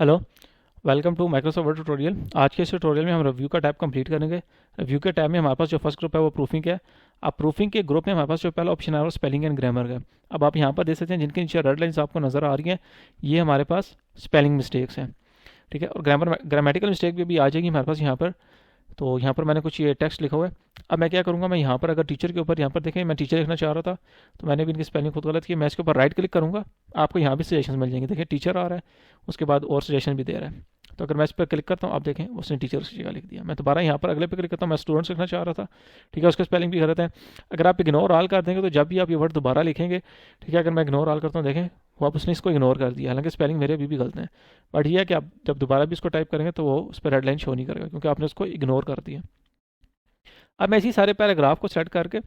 Hello, welcome to Microsoft Word tutorial. आज के इस ट्यूटोरियल में हम रिव्यू का टैब कंप्लीट करेंगे। रिव्यू के टैब में हमारे पास जो फर्स्ट ग्रुप है वो प्रूफिंग है। अब प्रूफिंग के ग्रुप में हमारे पास जो पहला ऑप्शन है वो स्पेलिंग एंड ग्रामर का। अब आप यहाँ पर देख सकते हैं जिनके नीचे रेड लाइन्स आपको नज़र आ रही हैं, ये हमारे पास स्पेलिंग मिस्टेक्स हैं। ठीक है, और ग्रामेटिकल मिस्टेक भी आ जाएगी हमारे पास यहाँ पर। तो यहाँ पर मैंने कुछ ये टेक्स्ट लिखा हुआ है। अब मैं क्या करूँगा, मैं यहाँ पर अगर टीचर के ऊपर यहाँ पर देखें, मैं टीचर लिखना चाह रहा था तो मैंने भी इनकी स्पेलिंग खुद गलत की। मैं इसके ऊपर राइट क्लिक करूँगा, आपको यहाँ भी सजेशन मिल जाएंगे। देखिए टीचर आ रहा है, उसके बाद और सजेशन भी दे रहा है। तो अगर मैं इस पर क्लिक करता हूँ, आप देखें उसने टीचर्स की जगह लिख दिया। मैं दोबारा यहाँ पर अगले पे क्लिक करता हूँ, मैं स्टूडेंट्स लिखना चाह रहा था। ठीक है, उसका स्पेलिंग भी गलत है। अगर आप इग्नोर ऑल कर देंगे तो जब भी आप ये वर्ड दोबारा लिखेंगे, ठीक है, अगर मैं इग्नोर ऑल करता हूँ, देखें वो आप उसने इसको इग्नोर कर दिया, हालांकि स्पेलिंग मेरे अभी भी गलत है। बट ये है कि आप जब दोबारा भी इसको टाइप करेंगे तो वो उस पर रेड लाइन शो नहीं करेगा, क्योंकि आपने उसको इग्नोर कर दिया। अब मैं इसी सारे पैराग्राफ को सेट करके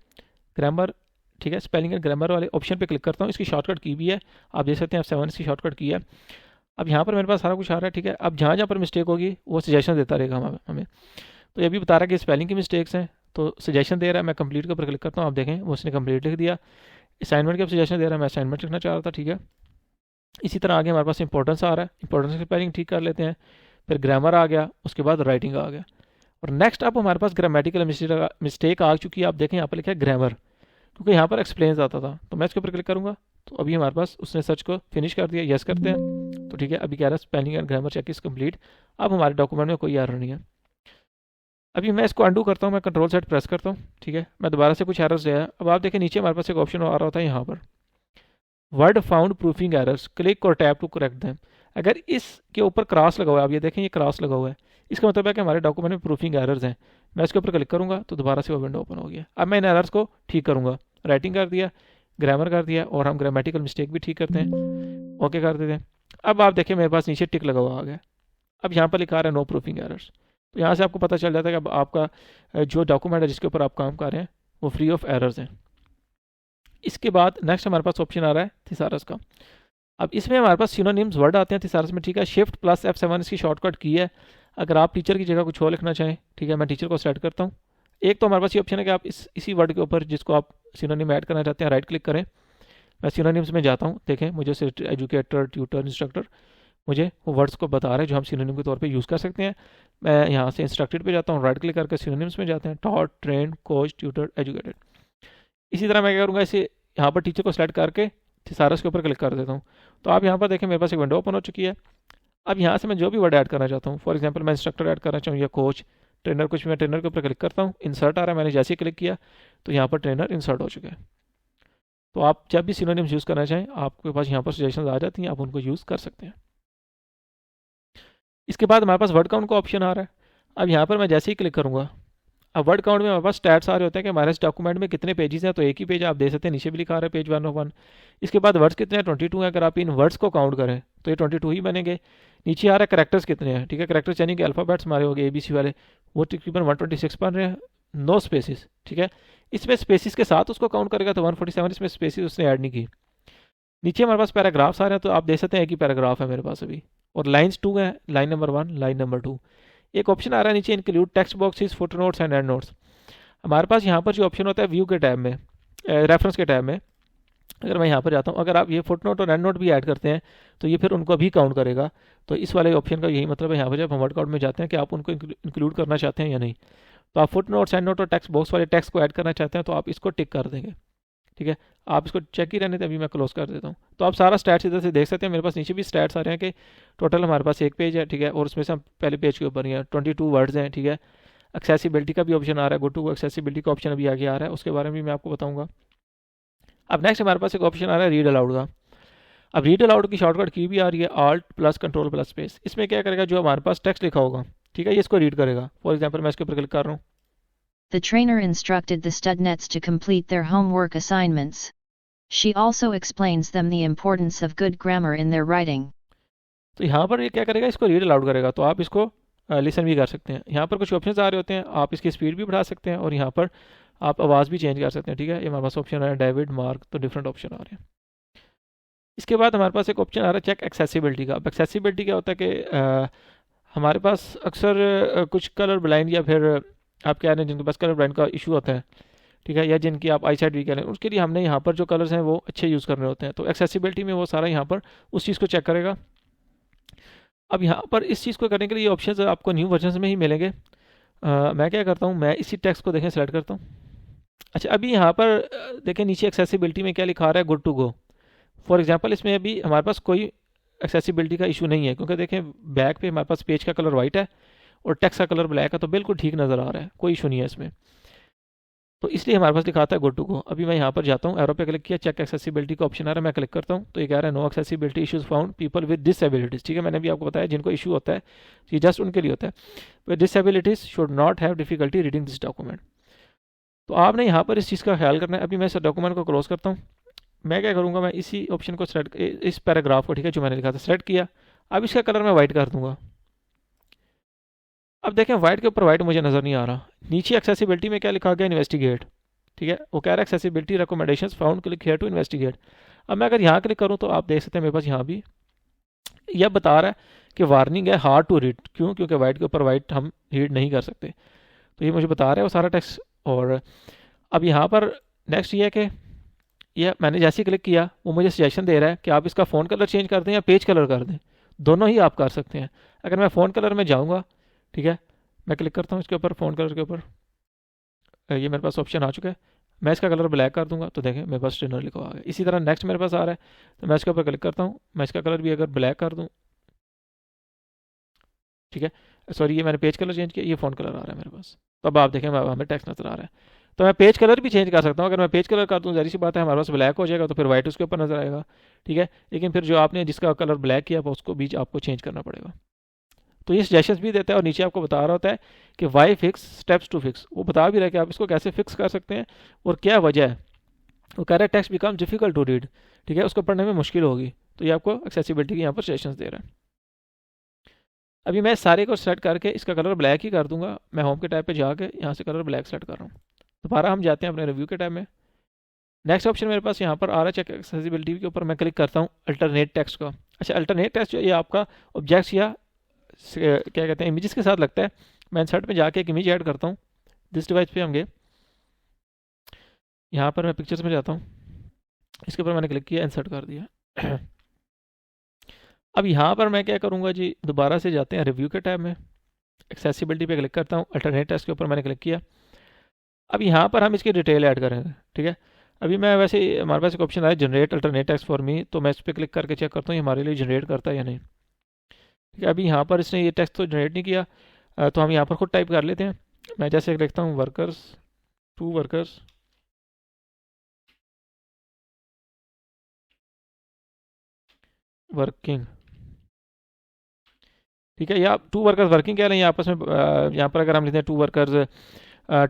ग्रामर, ठीक है, स्पेलिंग एंड ग्रामर वाले ऑप्शन पे क्लिक करता हूँ। इसकी शॉर्टकट की भी है, आप देख सकते हैं F7 इसकी शॉर्टकट की है। अब यहाँ पर मेरे पास सारा कुछ आ रहा है। ठीक है, अब जहाँ जहाँ पर मिस्टेक होगी वो सजेशन देता रहेगा हमें। तो ये भी बता रहा है कि स्पेलिंग की मिस्टेक्स हैं, तो सजेशन दे रहा है। मैं कंप्लीट के ऊपर क्लिक करता हूँ, आप देखें वो उसने कंप्लीट लिख दिया। असाइनमेंट के सजेशन दे रहा है, मैं असाइनमेंट लिखना चाह रहा था। ठीक है, इसी तरह आगे हमारे पास इंपॉर्टेंस आ रहा है, इंपॉर्टेंस की स्पेलिंग ठीक कर लेते हैं। फिर ग्रामर आ गया, उसके बाद राइटिंग आ गया, और नेक्स्ट अब हमारे पास ग्रामेटिकल मिस्टेक आ चुकी है। आप देखें यहाँ पर लिखा है ग्रामर, क्योंकि यहाँ पर एक्सप्लेन आता था। तो मैं इसके ऊपर क्लिक करूँगा तो अभी हमारे पास उसने सर्च को फिनिश कर दिया। यस करते हैं तो ठीक है, अभी कह रहा है spelling and grammar check is complete. अब हमारे डॉक्यूमेंट में कोई एरर नहीं है। अभी मैं इसको अंडू करता हूँ, मैं कंट्रोल सेट प्रेस करता हूँ। ठीक है, मैं दोबारा से कुछ एरर्स ले आया। अब आप देखें नीचे हमारे पास एक ऑप्शन आ रहा होता है यहाँ पर, word found proofing errors, click और टैप टू करेक्ट दैम। अगर इसके ऊपर क्रॉस लगा हुआ है, आप ये देखें ये क्रॉस लगा हुआ है, इसका मतलब है कि हमारे डॉक्यूमेंट में प्रूफिंग एरर्स हैं। मैं इसके ऊपर क्लिक करूँगा तो दोबारा से वो विंडो ओपन हो गया। अब मैं इन एरर्स को ठीक करूँगा। राइटिंग कर दिया, ग्रामर कर दिया, और हम ग्रामेटिकल मिस्टेक भी ठीक करते हैं, ओके कर देते हैं। अब आप देखिए मेरे पास नीचे टिक लगा हुआ आ गया। अब यहाँ पर लिखा रहा है नो प्रूफिंग एरर्स। तो यहाँ से आपको पता चल जाता है कि अब आपका जो डॉक्यूमेंट है जिसके ऊपर आप काम कर रहे हैं वो फ्री ऑफ एरर्स हैं। इसके बाद नेक्स्ट हमारे पास ऑप्शन आ रहा है थिसारस का। अब इसमें हमारे पास सिनोनिम्स वर्ड आते हैं थिसारस में। ठीक है, शिफ्ट प्लस F7 इसकी शॉर्टकट की है। अगर आप टीचर की जगह कुछ और लिखना चाहें, ठीक है, मैं टीचर को सेलेक्ट करता हूँ। एक तो हमारे पास ये ऑप्शन है कि आप इसी वर्ड के ऊपर जिसको आप सिनोनिम ऐड करना चाहते हैं राइट क्लिक करें। मैं सिनोनिम्स में जाता हूँ, देखें मुझे एजुकेटर, ट्यूटर, इंस्ट्रक्टर, मुझे वो वर्ड्स को बता रहा है जो हम सिनोनिम के तौर पे यूज़ कर सकते हैं। मैं यहाँ से इंस्ट्रक्टेड पे जाता हूँ, राइट क्लिक करके सिनोनिम्स में जाते हैं, taught, trend, coach, tutor, educated. इसी तरह मैं क्या करूँगा, इसे यहाँ पर टीचर को सेलेक्ट करके थिसारस के ऊपर क्लिक कर देता हूँ। तो आप यहाँ पर देखें मेरे पास एक विंडो ओपन हो चुकी है। अब यहाँ से मैं जो भी वर्ड ऐड करना चाहता हूँ, फॉर एग्जांपल मैं इंस्ट्रक्टर ऐड करना चाहूँ या कोच, ट्रेनर, कुछ भी, मैं ट्रेनर के ऊपर क्लिक करता हूँ, इंसर्ट आ रहा है, मैंने जैसे ही क्लिक किया तो यहाँ पर ट्रेनर इंसर्ट हो चुका है। तो आप जब भी सिनोनिम्स यूज़ करना चाहें आपके पास यहाँ पर सजेशन आ जाती हैं, आप उनको यूज़ कर सकते हैं। इसके बाद हमारे पास वर्ड काउंट का ऑप्शन आ रहा है। अब यहाँ पर मैं जैसे ही क्लिक करूँगा, अब वर्ड काउंट में हमारे पास स्टैट्स आ रहे होते हैं कि हमारे इस डॉक्यूमेंट में कितने पेजेस हैं। तो एक ही पेज आप दे सकते हैं, नीचे भी लिखा आ रहा है पेज 101। इसके बाद वर्ड्स कितने हैं, 22 हैं। अगर आप इन वर्ड्स को काउंट करें तो ये 22 ही बनेंगे। नीचे आ रहा है करेक्टर्स कितने हैं, ठीक है, करेक्टर्स यानी कि अल्फ़ाबेट्स हमारे हो गए ABC वाले, वो तकरीबन 126 बन रहे हैं। नो स्पेसिस, ठीक है, इसमें स्पेसिस के साथ उसको काउंट करेगा तो 147, इसमें स्पेसिस उसने ऐड नहीं की। नीचे हमारे पास पैराग्राफ्स आ रहे हैं, तो आप देख सकते हैं एक ही पैराग्राफ है मेरे पास अभी, और लाइन्स 2 हैं, लाइन नंबर 1, लाइन नंबर 2। एक ऑप्शन आ रहा है नीचे include text boxes, foot notes and and notes. हमारे पास यहाँ पर जो ऑप्शन होता है व्यू के टैब में, रेफरेंस के टैब में, अगर मैं यहाँ पर जाता हूँ, अगर आप ये फुट नोट और एंड नोट भी ऐड करते हैं तो ये फिर उनको भी काउंट करेगा। तो इस वाले ऑप्शन का यही मतलब है, यहाँ पर जब हम वर्ड काउंट में जाते हैं कि आप उनको इंक्लूड करना चाहते हैं या नहीं। तो आप फुट नोट्स, एंड नोट और टेक्स्ट बॉक्स वाले टेक्स्ट को ऐड करना चाहते हैं तो आप इसको टिक कर देंगे। ठीक है, आप इसको चेक ही रहने दें, अभी मैं क्लोज कर देता हूँ। तो आप सारा स्टैट्स इधर से देख सकते हैं। मेरे पास नीचे भी स्टैट्स आ रहे हैं कि टोटल हमारे पास एक पेज है, ठीक है, और उसमें से हम पहले पेज के ऊपर ही हैं 22 वर्ड्स हैं। ठीक है, एक्सेसिबिलिटी का भी ऑप्शन आ रहा है, गो टू एक्सेसिबिलिटी का ऑप्शन अभी आगे आ रहा है, उसके बारे में भी मैं आपको बताऊंगा। अब नेक्स्ट हमारे पास एक ऑप्शन आ रहा है रीड अलाउड का। अब रीड अलाउड की शॉर्टकट की भी आ रही है alt plus control plus space. इसमें क्या करेगा, जो हमारे पास टेक्स्ट लिखा होगा, ठीक है, ये इसको रीड करेगा। फॉर एग्जाम्पल मैं इसके ऊपर क्लिक कर रहा हूँ। The trainer instructed the students to complete their homework assignments. She also explains them the importance of good grammar in their writing. तो यहाँ पर ये क्या करेगा, इसको रीड अलाउड करेगा। तो आप इसको लिसन भी कर सकते हैं। यहाँ पर कुछ ऑप्शंस आ रहे होते हैं, आप इसकी स्पीड भी बढ़ा सकते हैं और यहाँ पर आप आवाज़ भी चेंज कर सकते हैं। ठीक है, ये हमारे पास ऑप्शन है डेविड, मार्क, तो डिफरेंट ऑप्शन आ रहे हैं। इसके बाद हमारे पास एक ऑप्शन आ रहा है चेक एक्सेसिबिलिटी का। अब एक्सेसिबिलिटी क्या होता है कि हमारे पास अक्सर कुछ कलर ब्लाइंड या फिर आप कह रहे हैं जिनके पास कलर ब्लाइंड का इशू होता है, ठीक है, या जिनकी आप आई साइड वीक कह रहे हैं, उसके लिए हमने यहाँ पर जो कलर्स हैं वो अच्छे यूज़ करने होते हैं। तो एक्सेसिबिलिटी में वो सारा यहाँ पर उस चीज़ को चेक करेगा। अब यहाँ पर इस चीज़ को करने के लिए ऑप्शंस आपको न्यू वर्जन में ही मिलेंगे। मैं क्या करता हूँ, मैं इसी टेक्स्ट को देखें सेलेक्ट करता हूँ। अच्छा, अभी यहाँ पर देखें नीचे एक्सेसिबिलिटी में क्या लिखा आ रहा है, good to go. For example इसमें अभी हमारे पास कोई एक्सेसिबिलिटी का इशू नहीं है, क्योंकि देखें बैक पे हमारे पास पेज का कलर वाइट है और टेक्स्ट का कलर ब्लैक है, तो बिल्कुल ठीक नज़र आ रहा है, कोई इशू नहीं है इसमें। तो इसलिए हमारे पास लिखा आता है गुड टू गो। अभी मैं यहाँ पर जाता हूँ, एरो पे क्लिक किया, चेक एक्सेसिबिलिटी का ऑप्शन आ रहा है, मैं क्लिक करता हूँ तो ये कह रहा है no accessibility issues found people with disabilities. ठीक है, मैंने भी आपको बताया जिनको इशू होता है ये जस्ट उनके लिए होता है। With disabilities should not have difficulty reading this document. तो आपने यहाँ पर इस चीज़ का ख्याल करना है। अभी मैं इस डॉक्यूमेंट को क्लोज करता हूँ। मैं क्या करूँगा, मैं इसी ऑप्शन को सेलेक्ट, इस पैराग्राफ को, ठीक है, जो मैंने लिखा था सेलेक्ट किया। अब इसका कलर मैं वाइट कर दूंगा। अब देखें वाइट के ऊपर वाइट मुझे नज़र नहीं आ रहा। नीचे एक्सेसिबिलिटी में क्या लिखा गया, इन्वेस्टिगेट। ठीक है, वो कह रहा है accessibility recommendations found, click here to investigate. अब मैं अगर यहाँ क्लिक करूँ तो आप देख सकते हैं मेरे पास यहाँ भी यह बता रहा है कि वार्निंग है हार्ड टू रीड। क्यों? क्योंकि वाइट के ऊपर वाइट हम रीड नहीं कर सकते। तो ये मुझे बता रहा है वो सारा टेक्स्ट। और अब यहाँ पर नेक्स्ट ये है कि ये मैंने जैसे ही क्लिक किया वो मुझे सजेशन दे रहा है कि आप इसका फ़ोन कलर चेंज कर दें या पेज कलर कर दें, दोनों ही आप कर सकते हैं। अगर मैं फ़ोन कलर में जाऊँगा, ठीक है, मैं क्लिक करता हूँ इसके ऊपर, फ़ोन कलर के ऊपर, ये मेरे पास ऑप्शन आ चुका है। मैं इसका कलर ब्लैक कर दूंगा तो देखें मेरे पास ट्रेनर लिखा आ गया। इसी तरह नेक्स्ट मेरे पास आ रहा है तो मैं इसके ऊपर क्लिक करता हूँ, मैं इसका कलर भी अगर ब्लैक कर दूँ, ठीक है, सॉरी ये मैंने पेज कलर चेंज किया, ये फ़ोन कलर आ रहा है मेरे पास। तो अब आप देखें हमें टेक्स्ट नजर आ रहा है। तो मैं पेज कलर भी चेंज कर सकता हूँ। अगर मैं पेज कलर कर दूँ, ज़ाहिर सी बात है हमारे पास ब्लैक हो जाएगा, तो फिर वाइट उसके ऊपर नजर आएगा। ठीक है, लेकिन फिर जो आपने जिसका कलर ब्लैक किया उसको भी आपको चेंज करना पड़ेगा। तो ये सजेशंस भी देता है और नीचे आपको बता रहा होता है कि why fix steps to fix. वो बता भी रहा है कि आप इसको कैसे फिक्स कर सकते हैं और क्या वजह है। वो कह रहा है text become difficult to read, ठीक है, उसको पढ़ने में मुश्किल होगी। तो ये आपको एक्सेसिबिलिटी के यहाँ पर सजेशंस दे रहा है। अभी मैं सारे को सेलेक्ट करके इसका कलर ब्लैक ही कर दूंगा। मैं होम के टैब पे जाके यहाँ से कलर ब्लैक सेलेक्ट कर रहा हूँ। दोबारा हम जाते हैं अपने रिव्यू के टैब में। नेक्स्ट ऑप्शन मेरे पास यहाँ पर आ रहा है चेक एक्सेसिबिलिटी के ऊपर, मैं क्लिक करता हूँ अल्टरनेट टेक्स्ट का। अच्छा, अल्टरनेट टेक्स्ट जो ये आपका ऑब्जेक्ट्स या क्या कहते हैं इमेजेस के साथ लगता है। मैं इंसर्ट में जाके एक इमेज ऐड करता हूँ। दिस डिवाइस पे हम गए, यहाँ पर मैं पिक्चर्स में जाता हूँ, इसके ऊपर मैंने क्लिक किया, इंसर्ट कर दिया। अब यहाँ पर मैं क्या करूँगा जी, दोबारा से जाते हैं रिव्यू के टैब में, एक्सेसिबिलिटी पे क्लिक करता हूँ, अल्टरनेट टेक्स्ट के ऊपर मैंने क्लिक किया। अब यहाँ पर हम इसकी डिटेल ऐड करेंगे। ठीक है, अभी मैं वैसे हमारे पास एक ऑप्शन आया generate alternate text for me, तो मैं इस पर क्लिक करके चेक करता हूँ ये हमारे लिए जनरेट करता है या नहीं। ठीक है, अभी यहाँ पर इसने ये टेक्स्ट तो जनरेट नहीं किया, तो हम यहाँ पर खुद टाइप कर लेते हैं। मैं जैसे लिखता हूँ वर्कर्स, टू वर्कर्स, वर्किंग। ठीक है, या टू वर्कर्स वर्किंग कह रहे हैं आपस में। यहाँ पर अगर हम लिखते हैं two workers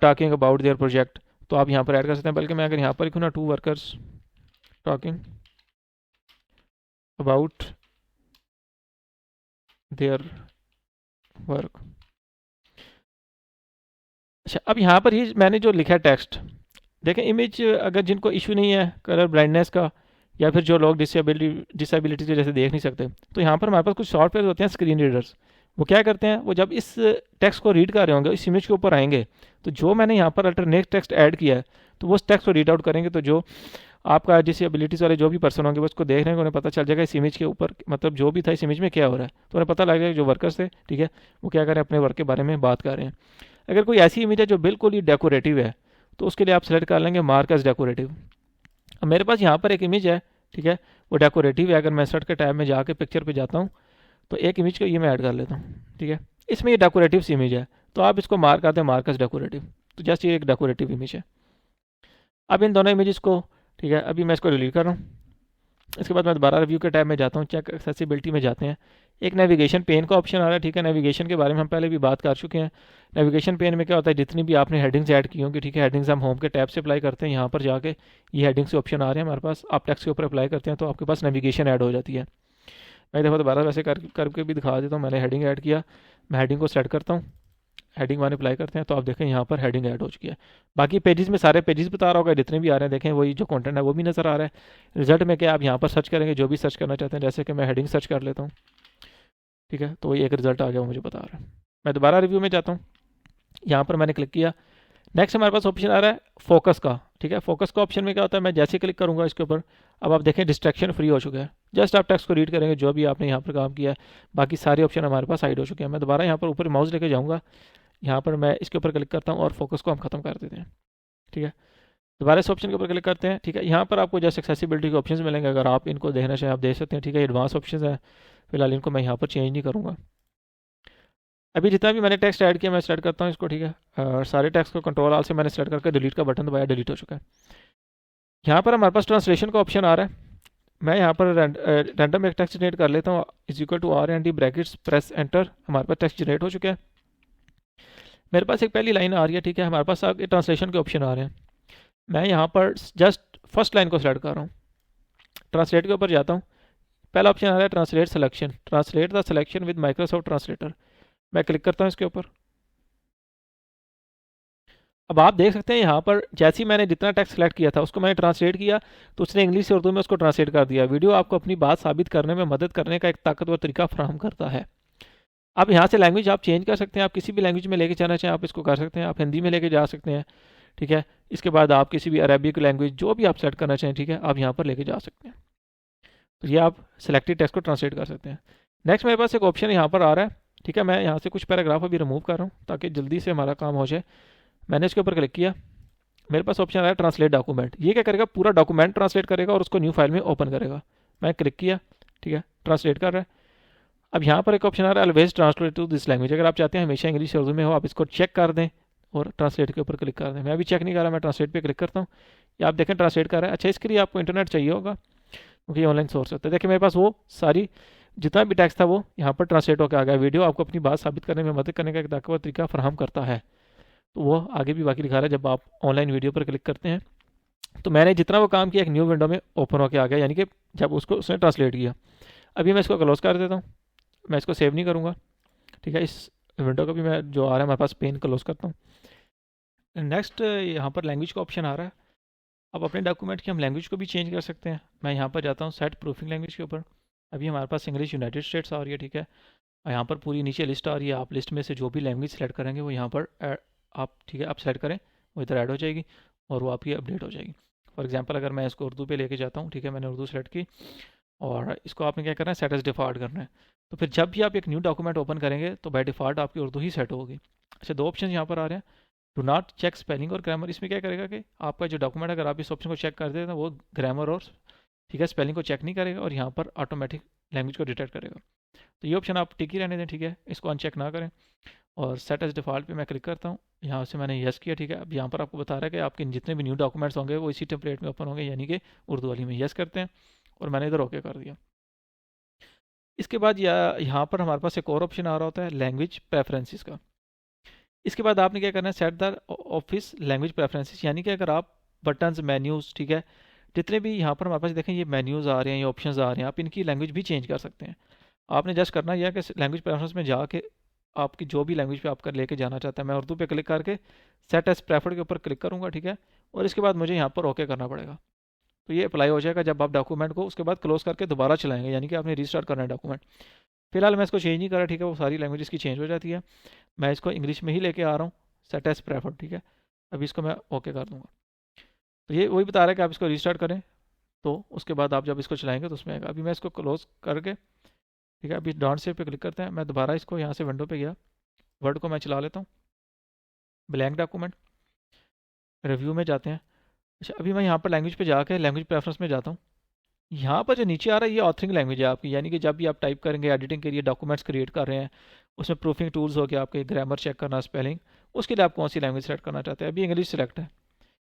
talking about their project, तो आप यहाँ पर ऐड कर सकते हैं। बल्कि मैं अगर यहाँ पर लिखूँ ना, two workers talking about their work. अच्छा, अब यहाँ पर ही मैंने जो लिखा है टेक्स्ट, देखें इमेज अगर जिनको इशू नहीं है कलर ब्लाइंडनेस का, या फिर जो लोग डिसेबिलिटी की वजह से देख नहीं सकते, तो यहाँ पर हमारे पास कुछ सॉफ्टवेयर होते हैं स्क्रीन रीडर्स। वो क्या करते हैं, वो जब इस टेक्स्ट को रीड कर रहे होंगे, इस इमेज के ऊपर आएंगे, तो जो मैंने यहाँ पर अल्टरनेट टेक्स्ट ऐड किया है, तो वो उस टेक्स्ट को रीड आउट करेंगे। तो जो आपका डिसेबिलिटीज़ वाले जो भी पर्सन होंगे वो उसको देख रहे हैं, उन्हें पता चल जाएगा इस इमेज के ऊपर मतलब जो भी था इस इमेज में क्या हो रहा है। तो उन्हें पता लग जाएगा जो वर्कर्स थे, ठीक है, वो क्या कर रहे हैं, अपने वर्क के बारे में बात कर रहे हैं। अगर कोई ऐसी इमेज है जो बिल्कुल ही डेकोरेटिव है, तो उसके लिए आप सेलेक्ट कर लेंगे मार्क एज डेकोरेटिव। अब मेरे पास यहाँ पर एक इमेज है, ठीक है, वो डेकोरेटिव है। अगर मैं सर्च के टैब में जाके पिक्चर पे जाता हूँ, तो एक इमेज को ये मैं ऐड कर लेता हूँ। ठीक है, इसमें ये डेकोरेटिव सी इमेज है, तो आप इसको मार्क करते हैं मार्क एज डेकोरेटिव। तो जस्ट ये एक डेकोरेटिव इमेज है। अब इन दोनों इमेजेस को, ठीक है, अभी मैं इसको डिलीट कर रहा हूँ। इसके बाद मैं दोबारा रिव्यू के टैब में जाता हूँ, चेक एक्सेसिबिलिटी में जाते हैं। एक नेविगेशन पेन का ऑप्शन आ रहा है। ठीक है, नेविगेशन के बारे में हम पहले भी बात कर चुके हैं। नेविगेशन पेन में क्या होता है, जितनी भी आपने हेडिंग्स ऐड की होंगी, ठीक है, हेडिंग्स हम होम के टैब से अप्लाई करते हैं। यहाँ पर जाके ये हेडिंग्स के ऑप्शन आ रहे हैं हमारे पास, आप टेक्स्ट के ऊपर अप्लाई करते हैं तो आपके पास नेविगेशन ऐड हो जाती है। मैं एक दफ़ा दोबारा वैसे करके भी दिखा देता हूँ। मैंने हेडिंग ऐड किया, मैं हेडिंग को सेट करता हूँ, हेडिंग वन अप्लाई करते हैं, तो आप देखें यहाँ पर हेडिंग ऐड हो चुकी है। बाकी पेजेस में सारे पेजेस बता रहा होगा जितने भी आ रहे हैं, देखें वही जो कंटेंट है वो भी नज़र आ रहा है। रिजल्ट में क्या आप यहाँ पर सर्च करेंगे जो भी सर्च करना चाहते हैं, जैसे कि मैं हेडिंग सर्च कर लेता हूँ, ठीक है, तो वही एक रिजल्ट आ गया वो मुझे बता रहा है। मैं दोबारा रिव्यू में जाता हूँ, यहाँ पर मैंने क्लिक किया। नेक्स्ट हमारे पास ऑप्शन आ रहा है फोकस का। ठीक है। फोकस का ऑप्शन में क्या होता है, मैं जैसे क्लिक करूंगा इसके ऊपर, अब आप देखें डिस्ट्रैक्शन फ्री हो चुका है। जस्ट आप टेक्स्ट को रीड करेंगे जो भी आपने यहाँ पर काम किया है, बाकी सारे ऑप्शन हमारे पास हाइड हो चुके हैं। मैं दोबारा यहाँ पर ऊपर माउस लेके जाऊँगा, यहाँ पर मैं इसके ऊपर क्लिक करता हूँ और फोकस को हम खत्म कर देते हैं। ठीक है, दोबारा इस ऑप्शन के ऊपर क्लिक करते हैं। ठीक है, यहाँ पर आपको जैसे एक्सेसिबिलिटी के ऑप्शंस मिलेंगे, अगर आप इनको देखना चाहें आप देख सकते हैं। ठीक है, एडवांस ऑप्शंस है, फिलहाल इनको मैं यहाँ पर चेंज नहीं करूँगा। अभी जितना भी मैंने टेक्स्ट ऐड किया मैं सेलेक्ट करता हूँ इसको। ठीक है, और सारे टेक्स्ट को कंट्रोल आल से मैंने सेलेक्ट करके डिलीट का बटन दबाया, डिलीट हो चुका है। यहाँ पर हमारे पास ट्रांसलेशन का ऑप्शन आ रहा है। मैं यहाँ पर रैंडम एक टेक्स्ट जनरेट कर लेता हूँ, is equal to R and D brackets, press enter. हमारे पास टेक्स्ट जनरेट हो चुका है। मेरे पास एक पहली लाइन आ रही है। ठीक है, हमारे पास आगे ट्रांसलेशन के ऑप्शन आ रहे हैं। मैं यहाँ पर जस्ट फर्स्ट लाइन को सेलेक्ट कर रहा हूँ, ट्रांसलेट के ऊपर जाता हूँ। पहला ऑप्शन आ रहा है translate selection, translate the selection with Microsoft translator. मैं क्लिक करता हूँ इसके ऊपर। अब आप देख सकते हैं यहाँ पर जैसे ही मैंने जितना टेक्स्ट सेलेक्ट किया था उसको मैंने ट्रांसलेट किया तो उसने इंग्लिश से उर्दू में उसको ट्रांसलेट कर दिया। वीडियो आपको अपनी बात साबित करने में मदद करने का एक ताकतवर तरीका फराहम करता है। अब यहाँ से लैंग्वेज आप चेंज कर सकते हैं, आप किसी भी लैंग्वेज में लेके जाना चाहें आप इसको कर सकते हैं। आप हिंदी में लेके जा सकते हैं। ठीक है, इसके बाद आप किसी भी अरबिक लैंग्वेज जो भी आप सेलेक्ट करना चाहें, ठीक है, आप यहाँ पर लेके जा सकते हैं। तो ये आप सेलेक्टेड टेक्स्ट को ट्रांसलेट कर सकते हैं। नेक्स्ट मेरे पास एक ऑप्शन यहाँ पर आ रहा है। ठीक है, मैं यहाँ से कुछ पैराग्राफ अभी रिमूव कर रहा हूँ ताकि जल्दी से हमारा काम हो जाए। मैंने इसके ऊपर क्लिक किया, मेरे पास ऑप्शन आ रहा है ट्रांसलेट डॉक्यूमेंट। ये क्या करेगा, पूरा डॉक्यूमेंट ट्रांसलेट करेगा और उसको न्यू फाइल में ओपन करेगा। मैं क्लिक किया, ठीक है, ट्रांसलेट कर रहा है। अब यहाँ पर एक ऑप्शन आ रहा है always translate to this language. अगर आप चाहते हैं हमेशा इंग्लिश उर्दू में हो, आप इसको चेक कर दें और ट्रांसलेट के ऊपर क्लिक कर दें। मैं अभी चेक नहीं कर रहा, मैं ट्रांसलेट पे क्लिक करता हूँ। ये आप देखें ट्रांसलेट कर रहा है। अच्छा, इसके लिए आपको इंटरनेट चाहिए होगा क्योंकि ऑनलाइन सोर्स होता है। देखिए मेरे पास वो सारी जितना भी टेक्स्ट था वो यहाँ पर ट्रांसलेट होकर आ गया। वीडियो आपको अपनी बात साबित करने में मदद करने का एक ताकतवर तरीका फराहम करता है। तो वो आगे भी बाकी दिखा रहा है। जब आप ऑनलाइन वीडियो पर क्लिक करते हैं तो मैंने जितना वो काम किया एक न्यू विंडो में ओपन होकर आ गया, यानी कि जब उसको उसने ट्रांसलेट किया। अभी मैं इसको क्लोज कर देता हूँ, मैं इसको सेव नहीं करूँगा। ठीक है, इस विंडो का भी मैं जो आ रहा है हमारे पास पेन क्लोज करता हूँ। नेक्स्ट यहाँ पर लैंग्वेज का ऑप्शन आ रहा है। अब अपने डॉक्यूमेंट की हम लैंग्वेज को भी चेंज कर सकते हैं। मैं यहाँ पर जाता हूँ सेट प्रूफिंग लैंग्वेज के ऊपर। अभी हमारे पास इंग्लिश यूनाइटेड स्टेट्स आ रही है। ठीक है, यहाँ पर पूरी नीचे लिस्ट आ रही है। आप लिस्ट में से जो भी लैंग्वेज सेलेक्ट करेंगे वो यहाँ पर आप, ठीक है, आप सेलेक्ट करें, वो इधर ऐड हो जाएगी और वो आपकी अपडेट हो जाएगी। फॉर एग्जांपल अगर मैं इसको उर्दू पे लेके जाता हूँ, ठीक है, मैंने उर्दू सेलेक्ट की और इसको आपने क्या करना है, सेट एज डिफ़ॉल्ट करना है। तो फिर जब भी आप एक न्यू डॉक्यूमेंट ओपन करेंगे तो बाय डिफ़ॉल्ट आपकी उर्दू ही सेट होगी। अच्छा, दो ऑप्शन यहाँ पर आ रहे हैं, डू नॉट चेक स्पेलिंग और ग्रामर। इसमें क्या करेगा कि आपका जो डॉक्यूमेंट अगर आप इस ऑप्शन को चेक कर दें तो वो ग्रामर और, ठीक है, स्पेलिंग को चेक नहीं करेगा और यहाँ पर ऑटोमेटिक लैंग्वेज को डिटेक्ट करेगा। तो ये ऑप्शन आप टिक ही रहने दें। ठीक है, इसको अनचेक ना करें और सेट एज डिफ़ॉल्ट पे मैं क्लिक करता हूँ। यहाँ से मैंने यस किया। ठीक है, अब यहाँ पर आपको बता रहा है कि आपके जितने भी न्यू डॉक्यूमेंट्स होंगे वो इसी टेम्पलेट में ओपन होंगे, यानी कि उर्दू वाली में यस करते हैं और मैंने इधर ओके कर दिया। इसके बाद यहाँ पर हमारे पास एक और ऑप्शन आ रहा होता है लैंग्वेज प्रेफरेंसेस का। इसके बाद आपने क्या करना है, set the office language preferences, यानी कि अगर आप बटन्स, मेन्यूज़, ठीक है, जितने भी यहाँ पर हमारे पास देखें ये मेन्यूज़ आ रहे हैं, ये ऑप्शंस आ रहे हैं, आप इनकी लैंग्वेज भी चेंज कर सकते हैं। आपने जस्ट करना यह है कि लैंग्वेज प्रेफरेंस में जाके आपकी जो भी लैंग्वेज पे आपका लेके जाना चाहता है, मैं उर्दू पे क्लिक करके सेट एज प्रेफर्ड के ऊपर क्लिक करूँगा। ठीक है, और इसके बाद मुझे यहाँ पर ओके करना पड़ेगा। तो ये अप्लाई हो जाएगा जब आप डॉक्यूमेंट को उसके बाद क्लोज करके दोबारा चलाएंगे, यानी कि आपने रीस्टार्ट करना है डॉक्यूमेंट। फिलहाल मैं इसको चेंज नहीं कर रहा। ठीक है, वो सारी लैंग्वेज इसकी चेंज हो जाती है। मैं इसको इंग्लिश में ही लेके आ रहा हूँ, सेट एज प्रेफर्ड। ठीक है, अभी इसको मैं ओके कर दूँगा। तो ये वही बता रहा है कि आप इसको रीस्टार्ट करें तो उसके बाद आप जब इसको चलाएंगे तो उसमें आएगा। अभी मैं इसको क्लोज करके, ठीक है, अभी डॉट सेव पे क्लिक करते हैं। मैं दोबारा इसको यहाँ से विंडो पे गया, वर्ड को मैं चला लेता हूँ, ब्लैंक डॉक्यूमेंट, रिव्यू में जाते हैं। अच्छा, अभी मैं यहाँ पर लैंग्वेज पे जाके लैंग्वेज प्रेफरेंस में जाता हूँ। यहाँ पर जो नीचे आ रहा है ये ऑथरिंग लैंग्वेज है आपकी, यानी कि जब भी आप टाइप करेंगे एडिटिंग के लिए डॉक्यूमेंट्स क्रिएट कर रहे हैं, उसमें प्रूफिंग टूल्स हो गया, आपके ग्रामर चेक करना, स्पेलिंग, उसके लिए आप कौन सी लैंग्वेज सेलेक्ट करना चाहते हैं। अभी इंग्लिश सेलेक्ट है,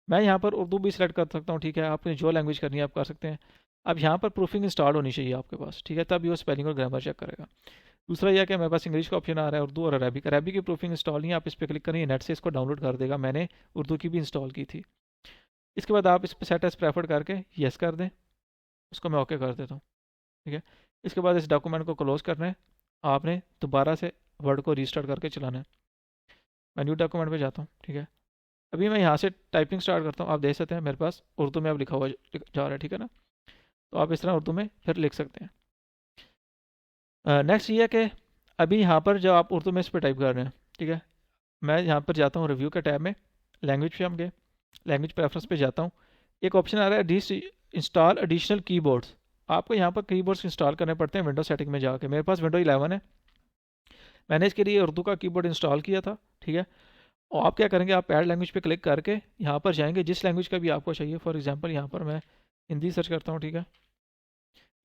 मैं यहाँ पर उर्दू भी सिलेक्ट कर सकता हूँ। ठीक है, आपने जो लैंग्वेज करनी है आप कर सकते हैं। अब यहाँ पर प्रूफिंग इंस्टॉल होनी चाहिए आपके पास। ठीक है, तब वो स्पेलिंग और ग्रामर चेक करेगा। दूसरा यह कि मेरे पास इंग्लिश का ऑप्शन आ रहा है, उर्दू और अरबिक। अरबिक की प्रूफिंग इंस्टॉल नहीं है, आप इस पर क्लिक करेंगे नेट से इसको डाउनलोड कर देगा। मैंने उर्दू की भी इंस्टॉल की थी। इसके बाद आप इस पर सेट एज प्रेफर्ड करके येस कर दें, उसको मैं ओके कर देता हूँ। ठीक है, इसके बाद इस डॉक्यूमेंट को क्लोज करना है, आपने दोबारा से वर्ड को रीस्टार्ट करके चलाना है। मैं न्यू डॉक्यूमेंट पे जाता हूँ। ठीक है, अभी मैं यहाँ से टाइपिंग स्टार्ट करता हूँ। आप देख सकते हैं मेरे पास उर्दू में अब लिखा हुआ जा रहा है। ठीक है ना, तो आप इस तरह उर्दू में फिर लिख सकते हैं। नेक्स्ट ये है कि अभी यहाँ पर जब आप उर्दू में इस पर टाइप कर रहे हैं, ठीक है, मैं यहाँ पर जाता हूँ रिव्यू के टैब में, लैंग्वेज पे हम गए, लैंग्वेज प्रेफरेंस पे जाता हूँ, एक ऑप्शन आ रहा है इंस्टॉल एडिशनल कीबोर्ड्स। आपको यहाँ पर कीबोर्ड्स इंस्टॉल करने पड़ते हैं विंडो सेटिंग में जाके। मेरे पास विंडो 11 है, मैंने इसके लिए उर्दू का कीबोर्ड इंस्टॉल किया था, ठीक है। और आप क्या करेंगे, आप ऐड लैंग्वेज पे क्लिक करके यहाँ पर जाएंगे, जिस लैंग्वेज का भी आपको चाहिए। फॉर एग्जांपल यहाँ पर मैं हिंदी सर्च करता हूँ, ठीक है,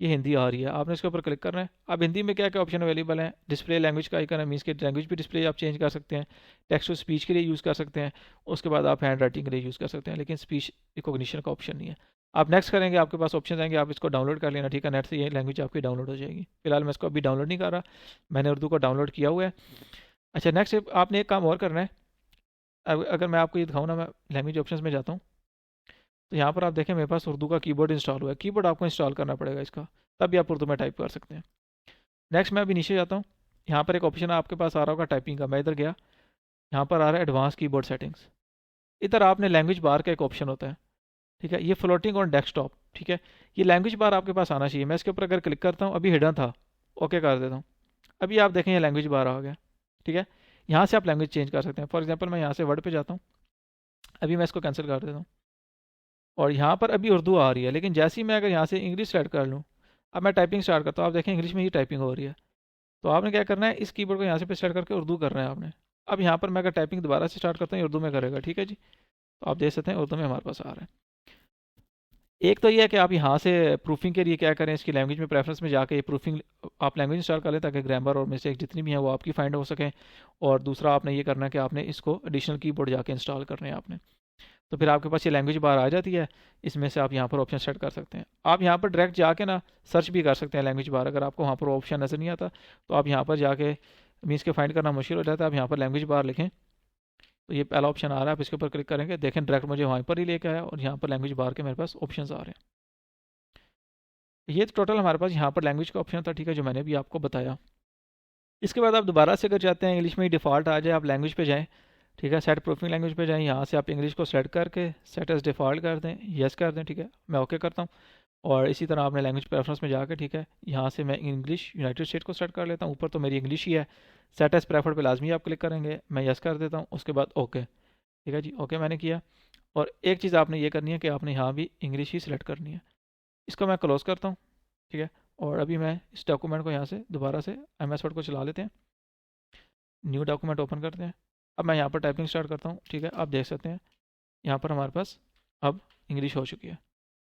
ये हिंदी आ रही है, आपने इसके ऊपर क्लिक करना है। अब हिंदी में क्या क्या ऑप्शन अवेलेबल हैं, डिस्प्ले लैंग्वेज का आइकन है, मीन्स के लैंग्वेज भी डिस्प्ले आप चेंज कर सकते हैं, टेक्स्ट टू स्पीच के लिए यूज़ कर सकते हैं, उसके बाद आप हैंड राइटिंग के लिए यूज़ कर सकते हैं, लेकिन स्पीच रिकॉग्निशन का ऑप्शन नहीं है। आप नेक्स्ट करेंगे, आपके पास ऑप्शन आएंगे, आप इसको डाउनलोड कर लेना, ठीक है, नेट से ये लैंग्वेज आपकी डाउनलोड हो जाएगी। फिलहाल मैं इसको अभी डाउनलोड नहीं कर रहा, मैंने उर्दू को डाउनलोड किया हुआ है। अच्छा, नेक्स्ट आपने एक काम और करना है। अगर मैं आपको ये दिखाऊँ ना, मैं लैंग्वेज ऑप्शंस में जाता हूँ, तो यहाँ पर आप देखें मेरे पास उर्दू का कीबोर्ड इंस्टॉल हुआ है। कीबोर्ड आपको इंस्टॉल करना पड़ेगा इसका, तभी आप उर्दू में टाइप कर सकते हैं। नेक्स्ट मैं अभी नीचे जाता हूँ, यहाँ पर एक ऑप्शन आपके पास आ रहा होगा टाइपिंग का, मैं इधर गया, यहाँ पर आ रहा है एडवांस कीबोर्ड सेटिंग्स। इधर आपने लैंग्वेज बार का एक ऑप्शन होता है, ठीक है, ये फ्लोटिंग ऑन डेस्कटॉप, ठीक है, ये लैंग्वेज बार आपके पास आना चाहिए। मैं इसके ऊपर अगर क्लिक करता हूँ, अभी हिडन था, ओके कर देता हूँ, अभी आप देखें ये लैंग्वेज बार आ गया, ठीक है। यहाँ से आप लैंग्वेज चेंज कर सकते हैं। फॉर एग्जाम्पल मैं यहाँ से वर्ड पे जाता हूँ, अभी मैं इसको कैंसिल कर देता हूँ, और यहाँ पर अभी उर्दू आ रही है, लेकिन जैसे ही मैं अगर यहाँ से इंग्लिश सेलेक्ट कर लूँ, अब मैं टाइपिंग स्टार्ट करता हूँ, आप देखें इंग्लिश में ही टाइपिंग हो रही है। तो आपने क्या करना है, इस कीबोर्ड को यहाँ से पे सेलेक्ट करके उर्दू करना है आपने। अब यहाँ पर मैं अगर टाइपिंग दोबारा से स्टार्ट करता हूँ, उर्दू में करेगा, ठीक है जी। तो आप देख सकते हैं उर्दू में हमारे पास आ रहा है। एक तो ये है कि आप यहाँ से प्रूफिंग के लिए क्या करें, इसकी लैंग्वेज में प्रेफरेंस में जाके ये प्रूफिंग आप लैंग्वेज इंस्टॉल कर लें, ताकि ग्रामर और मिस्टेक जितनी भी हैं वो आपकी फाइंड हो सकें। और दूसरा आपने ये करना है कि आपने इसको एडिशनल कीबोर्ड जाके इंस्टॉल करने हैं आपने। तो फिर आपके पास ये लैंग्वेज बार आ जाती है, इसमें से आप यहाँ पर ऑप्शन सेट कर सकते हैं। आप यहाँ पर डायरेक्ट जाके ना सर्च भी कर सकते हैं लैंग्वेज बार, अगर आपको वहाँ पर ऑप्शन नज़र नहीं आता तो आप यहाँ पर जाके मीन्स के फाइंड करना मुश्किल हो जाता है। आप यहाँ पर लैंग्वेज बार लिखें, तो ये पहला ऑप्शन आ रहा है, आप इसके ऊपर क्लिक करेंगे, देखें डायरेक्ट मुझे वहाँ पर ही लेके आया, और यहाँ पर लैंग्वेज बार के मेरे पास ऑप्शन आ रहे हैं। ये तो टोटल हमारे पास यहाँ पर लैंग्वेज का ऑप्शन था, ठीक है, जो मैंने भी आपको बताया। इसके बाद आप दोबारा से अगर चाहते हैं इंग्लिश में ही डिफ़ॉल्ट आ जाए, आप लैंग्वेज पे जाएँ, ठीक है, सेट प्रूफिंग लैंग्वेज पे जाएँ, यहाँ से आप इंग्लिश को सेलेक्ट करके सेट एज डिफ़ॉल्ट कर दें, यस कर दें, ठीक है, मैं ओके करता हूँ। और इसी तरह आपने लैंग्वेज प्रेफरेंस में जाकर, ठीक है, यहाँ से मैं इंग्लिश यूनाइटेड स्टेट को सेलेक्ट कर लेता हूँ, ऊपर तो मेरी इंग्लिश ही है, सेट एज प्रेफर्ड पे लाजमी आप क्लिक करेंगे, मैं यस कर देता हूँ, उसके बाद ओके, ठीक है जी, ओके मैंने किया। और एक चीज़ आपने ये करनी है कि आपने यहाँ भी इंग्लिश ही सिलेक्ट करनी है। इसको मैं क्लोज़ करता हूँ, ठीक है। और अभी मैं इस डॉक्यूमेंट को यहाँ से दोबारा से MS वर्ड को चला लेते हैं, न्यू डॉक्यूमेंट ओपन करते हैं। अब मैं यहाँ पर टाइपिंग स्टार्ट करता हूँ, ठीक है, आप देख सकते हैं यहाँ पर हमारे पास अब इंग्लिश हो चुकी है।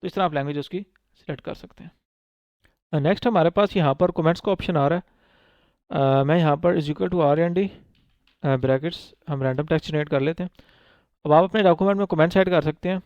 तो इस तरह आप लैंग्वेज उसकी सिलेक्ट कर सकते हैं। नेक्स्ट हमारे पास यहाँ पर कमेंट्स का ऑप्शन आ रहा है। मैं यहाँ पर is equal to R&D brackets हम रैंडम टेक्स्ट जनरेट कर लेते हैं। अब आप अपने डॉक्यूमेंट में कमेंट्स ऐड कर सकते हैं।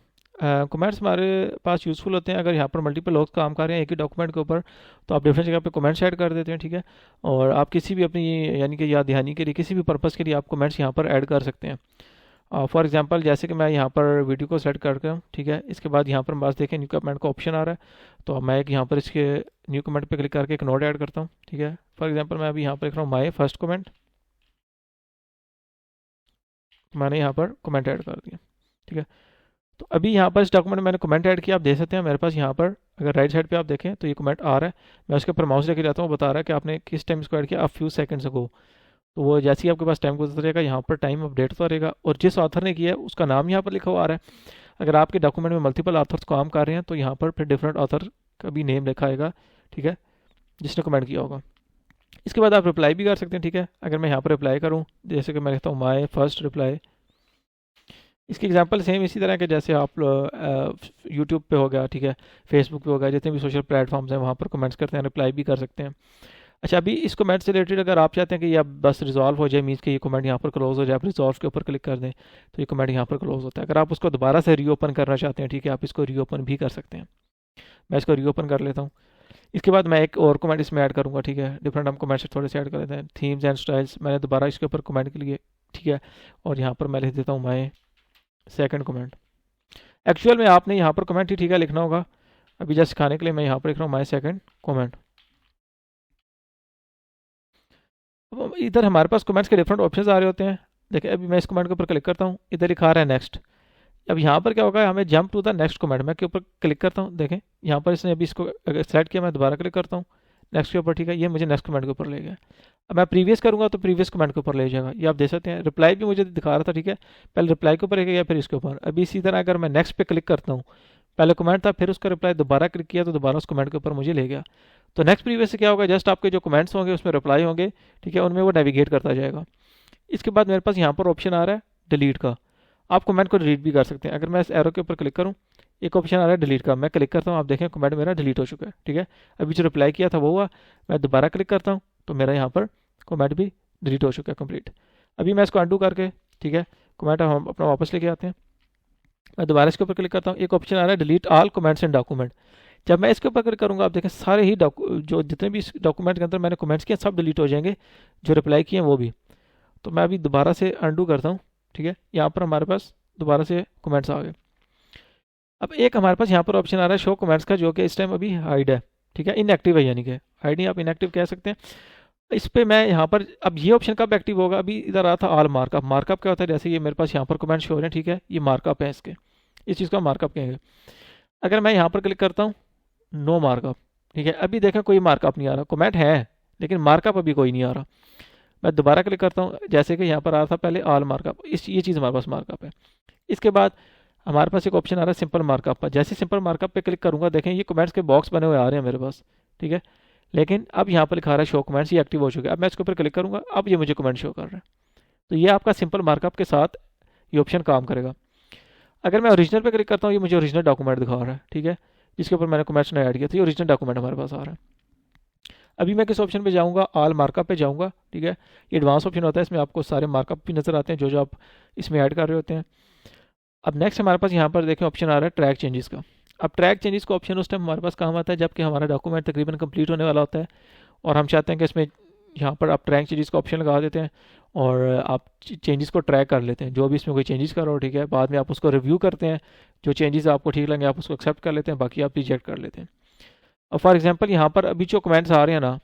कमेंट्स हमारे पास यूज़फुल होते हैं अगर यहाँ पर मल्टीपल लोग काम कर रहे हैं एक ही डॉक्यूमेंट के ऊपर, तो आप डिफरेंट जगह पे कमेंट्स ऐड कर देते हैं, ठीक है। और आप किसी भी अपनी यानी कि याद दहानी के लिए किसी भी पर्पज़ के लिए आप कमेंट्स यहाँ पर ऐड कर सकते हैं। फॉर एग्जांपल जैसे कि मैं यहाँ पर वीडियो को सेलेक्ट करके हूँ, ठीक है, इसके बाद यहाँ पर बस देखें न्यू कमेंट का ऑप्शन आ रहा है, तो मैं एक यहाँ पर इसके न्यू कमेंट पे क्लिक करके एक नोट ऐड करता हूँ, ठीक है। फॉर एग्जांपल मैं अभी यहाँ पर लिख रहा हूँ माय फर्स्ट कमेंट, मैंने यहाँ पर कमेंट ऐड कर दिया, ठीक है। तो अभी यहाँ पर इस डॉक्यूमेंट में मैंने कमेंट ऐड किया, आप देख सकते हैं मेरे पास यहाँ पर अगर राइट साइड पे आप देखें तो ये कमेंट आ रहा है। मैं उसके ऊपर माउस लेके जाता हूँ, बता रहा है कि आपने किस टाइम इसको ऐड किया, आप फ्यू सेकंड्स अगो। तो वो जैसे ही आपके पास टाइम गुजरेगा यहाँ पर टाइम अपडेट होता रहेगा, और जिस ऑथर ने किया है उसका नाम यहाँ पर लिखा हुआ आ रहा है। अगर आपके डॉक्यूमेंट में मल्टीपल ऑथर्स काम कर रहे हैं तो यहाँ पर फिर डिफरेंट ऑथर का भी नेम लिखा आएगा, ठीक है, जिसने कमेंट किया होगा। इसके बाद आप रिप्लाई भी कर सकते हैं, ठीक है। अगर मैं यहाँ पर रिप्लाई करूँ, जैसे कि मैं लिखता हूँ माई फर्स्ट रिप्लाई, इसकी एग्जांपल सेम इसी तरह के जैसे आप यूट्यूब पे हो गया, ठीक है, फेसबुक पे हो गया, जितने भी सोशल प्लेटफॉर्म्स हैं वहाँ पर कमेंट्स करते हैं, रिप्लाई भी कर सकते हैं। अच्छा, अभी इस कमेंट से रिलेटेड अगर आप चाहते हैं कि ये अब बस रिजॉल्व हो जाए, मीन्स कि ये कमेंट यहाँ पर क्लोज हो जाए, आप रिजॉल्व के ऊपर क्लिक कर दें तो ये कमेंट यहाँ पर क्लोज होता है। अगर आप उसको दोबारा से रीओपन करना चाहते हैं, ठीक है, आप इसको रीओपन भी कर सकते हैं। मैं इसको रीओपन कर लेता हूँ। इसके बाद मैं एक और कमेंट इसमें ऐड करूँगा, ठीक है, डिफरेंट हम कमेंट्स थोड़े से ऐड कर लेते हैं। थीम्स एंड स्टाइल्स मैंने दोबारा इसके ऊपर कमेंट के लिए, ठीक है, और यहाँ पर मैं लिख देता हूँ माई सेकंड कमेंट। एक्चुअल में आपने यहाँ पर कमेंट ही ठीक है लिखना होगा, अभी जस्ट सिखाने के लिए मैं यहाँ पर लिख रहा हूँ माई सेकंड कमेंट। इधर हमारे पास कमेंट्स के डिफरेंट ऑप्शंस आ रहे होते हैं। देखिए अभी मैं इस कमेंट के ऊपर क्लिक करता हूँ, इधर लिखा रहा है नेक्स्ट। अब यहाँ पर क्या होगा, हमें jump to the next comment, मैं के ऊपर क्लिक करता हूँ, देखें यहाँ पर इसने अभी इसको सेलेक्ट किया, मैं दोबारा क्लिक करता हूँ नेक्स्ट के ऊपर, ठीक है, ये मुझे नेक्स्ट कमेंट के ऊपर ले गया। अब मैं प्रीवियस करूँगा तो प्रीवियस कमेंट के ऊपर ले जाएगा, ये आप देख सकते हैं। रिप्लाई भी मुझे दिखा रहा था, ठीक है, पहले रिप्लाई के ऊपर लेके गया फिर इसके ऊपर। अभी इसी तरह अगर मैं नेक्स्ट पे क्लिक करता हूँ, पहले कमेंट था फिर उसका रिप्लाई, दोबारा क्लिक किया तो दोबारा उस कमेंट के ऊपर मुझे ले गया। तो नेक्स्ट प्रीवियस से क्या होगा, जस्ट आपके जो कमेंट्स होंगे उसमें रिप्लाई होंगे, ठीक है, उनमें वो नेविगेट करता जाएगा। इसके बाद मेरे पास यहाँ पर ऑप्शन आ रहा है डिलीट का। आप कमेंट को डिलीट भी कर सकते हैं। अगर मैं इस एरो के ऊपर क्लिक करूँ, एक ऑप्शन आ रहा है डिलीट का, मैं क्लिक करता हूँ, आप देखें कमेंट मेरा डिलीट हो चुका है, ठीक है। अभी जो रिप्लाई किया था वो हुआ, मैं दोबारा क्लिक करता हूँ तो मेरा यहाँ पर कमेंट भी डिलीट हो चुका है कंप्लीट। अभी मैं इसको अनडू करके, ठीक है, कमेंट हम अपना वापस लेके आते हैं। मैं दोबारा इसके ऊपर क्लिक करता हूँ, एक ऑप्शन आ रहा है delete all comments and document. जब मैं इसके ऊपर क्लिक करूँगा आप देखें सारे ही जो जितने भी इस डॉक्यूमेंट के अंदर मैंने कमेंट्स किए सब डिलीट हो जाएंगे, जो रिप्लाई किए हैं वो भी। तो मैं अभी दोबारा से अनडू करता हूँ, ठीक है, यहाँ पर हमारे पास दोबारा से कमेंट्स आ गए। अब एक हमारे पास यहाँ पर ऑप्शन आ रहा है शो कमेंट्स का, जो कि इस टाइम अभी हाइड है, ठीक है, इनएक्टिव है, यानी कि हाइड नहीं, आप इनएक्टिव कह सकते हैं। इस पे मैं यहाँ पर, अब ये ऑप्शन कब एक्टिव होगा, अभी इधर आ था ऑल मार्कअप। मार्कअप क्या होता है, जैसे ये मेरे पास यहाँ पर कमेंट शो हो रहे हैं, ठीक है, ये मार्कअप है इसके, इस चीज़ का मार्कअप कहेंगे। अगर मैं यहाँ पर क्लिक करता हूँ नो मार्कअप, ठीक है, अभी देखें कोई मार्कअप नहीं आ रहा, कमेंट है लेकिन मार्कअप अभी कोई नहीं आ रहा। मैं दोबारा क्लिक करता हूँ, जैसे कि यहाँ पर आ रहा था पहले ऑल मार्कअप, इस ये चीज़ हमारे पास मार्कअप है। इसके बाद हमारे पास एक ऑप्शन आ रहा है सिंपल मार्कअप पर। जैसे सिंपल मार्कअप पे क्लिक करूँगा, देखें ये कमेंट्स के बॉक्स बने हुए आ रहे हैं मेरे पास, ठीक है, लेकिन अब यहाँ पर लिखा रहा है शो कमेंट्स, ये एक्टिव हो चुके हैं। अब मैं इसके ऊपर क्लिक करूँगा, अब ये मुझे कमेंट शो कर रहा है। तो ये आपका सिंपल मार्कअप के साथ ये ऑप्शन काम करेगा। अगर मैं ओरिजिनल पे क्लिक करता हूँ, ये मुझे ओरिजिनल डॉक्यूमेंट दिखा रहा है, ठीक है, जिसके ऊपर मैंने कमेंट्स नहीं ऐड किया, तो ये ओरिजिनल डॉक्यूमेंट हमारे पास आ रहा है। अभी मैं किस ऑप्शन पे जाऊँगा, ऑल मार्कअप पे जाऊँगा, ठीक है, ये एडवांस ऑप्शन होता है, इसमें आपको सारे मार्कअप भी नज़र आते हैं जो आप इसमें ऐड कर रहे होते हैं। अब नेक्स्ट हमारे पास यहाँ पर देखें ऑप्शन आ रहा है ट्रैक चेंजेस का। अब ट्रैक चेंजेस का ऑप्शन उस टाइम हमारे पास काम आता है जबकि हमारा डॉक्यूमेंट तकरीबन कंप्लीट होने वाला होता है, और हम चाहते हैं कि इसमें यहाँ पर आप ट्रैक चेंजेस का ऑप्शन लगा देते हैं और आप चेंजेस को ट्रैक कर लेते हैं। जो भी इसमें कोई चेंजेस करो, ठीक है, बाद में आप उसको रिव्यू करते हैं, जो चेंजेस आपको ठीक लगेंगे आप उसको एक्सेप्ट कर लेते हैं, बाकी आप रिजेक्ट कर लेते हैं। अब फॉर एग्जांपल यहाँ पर अभी जो कमेंट्स आ रहे हैं ना,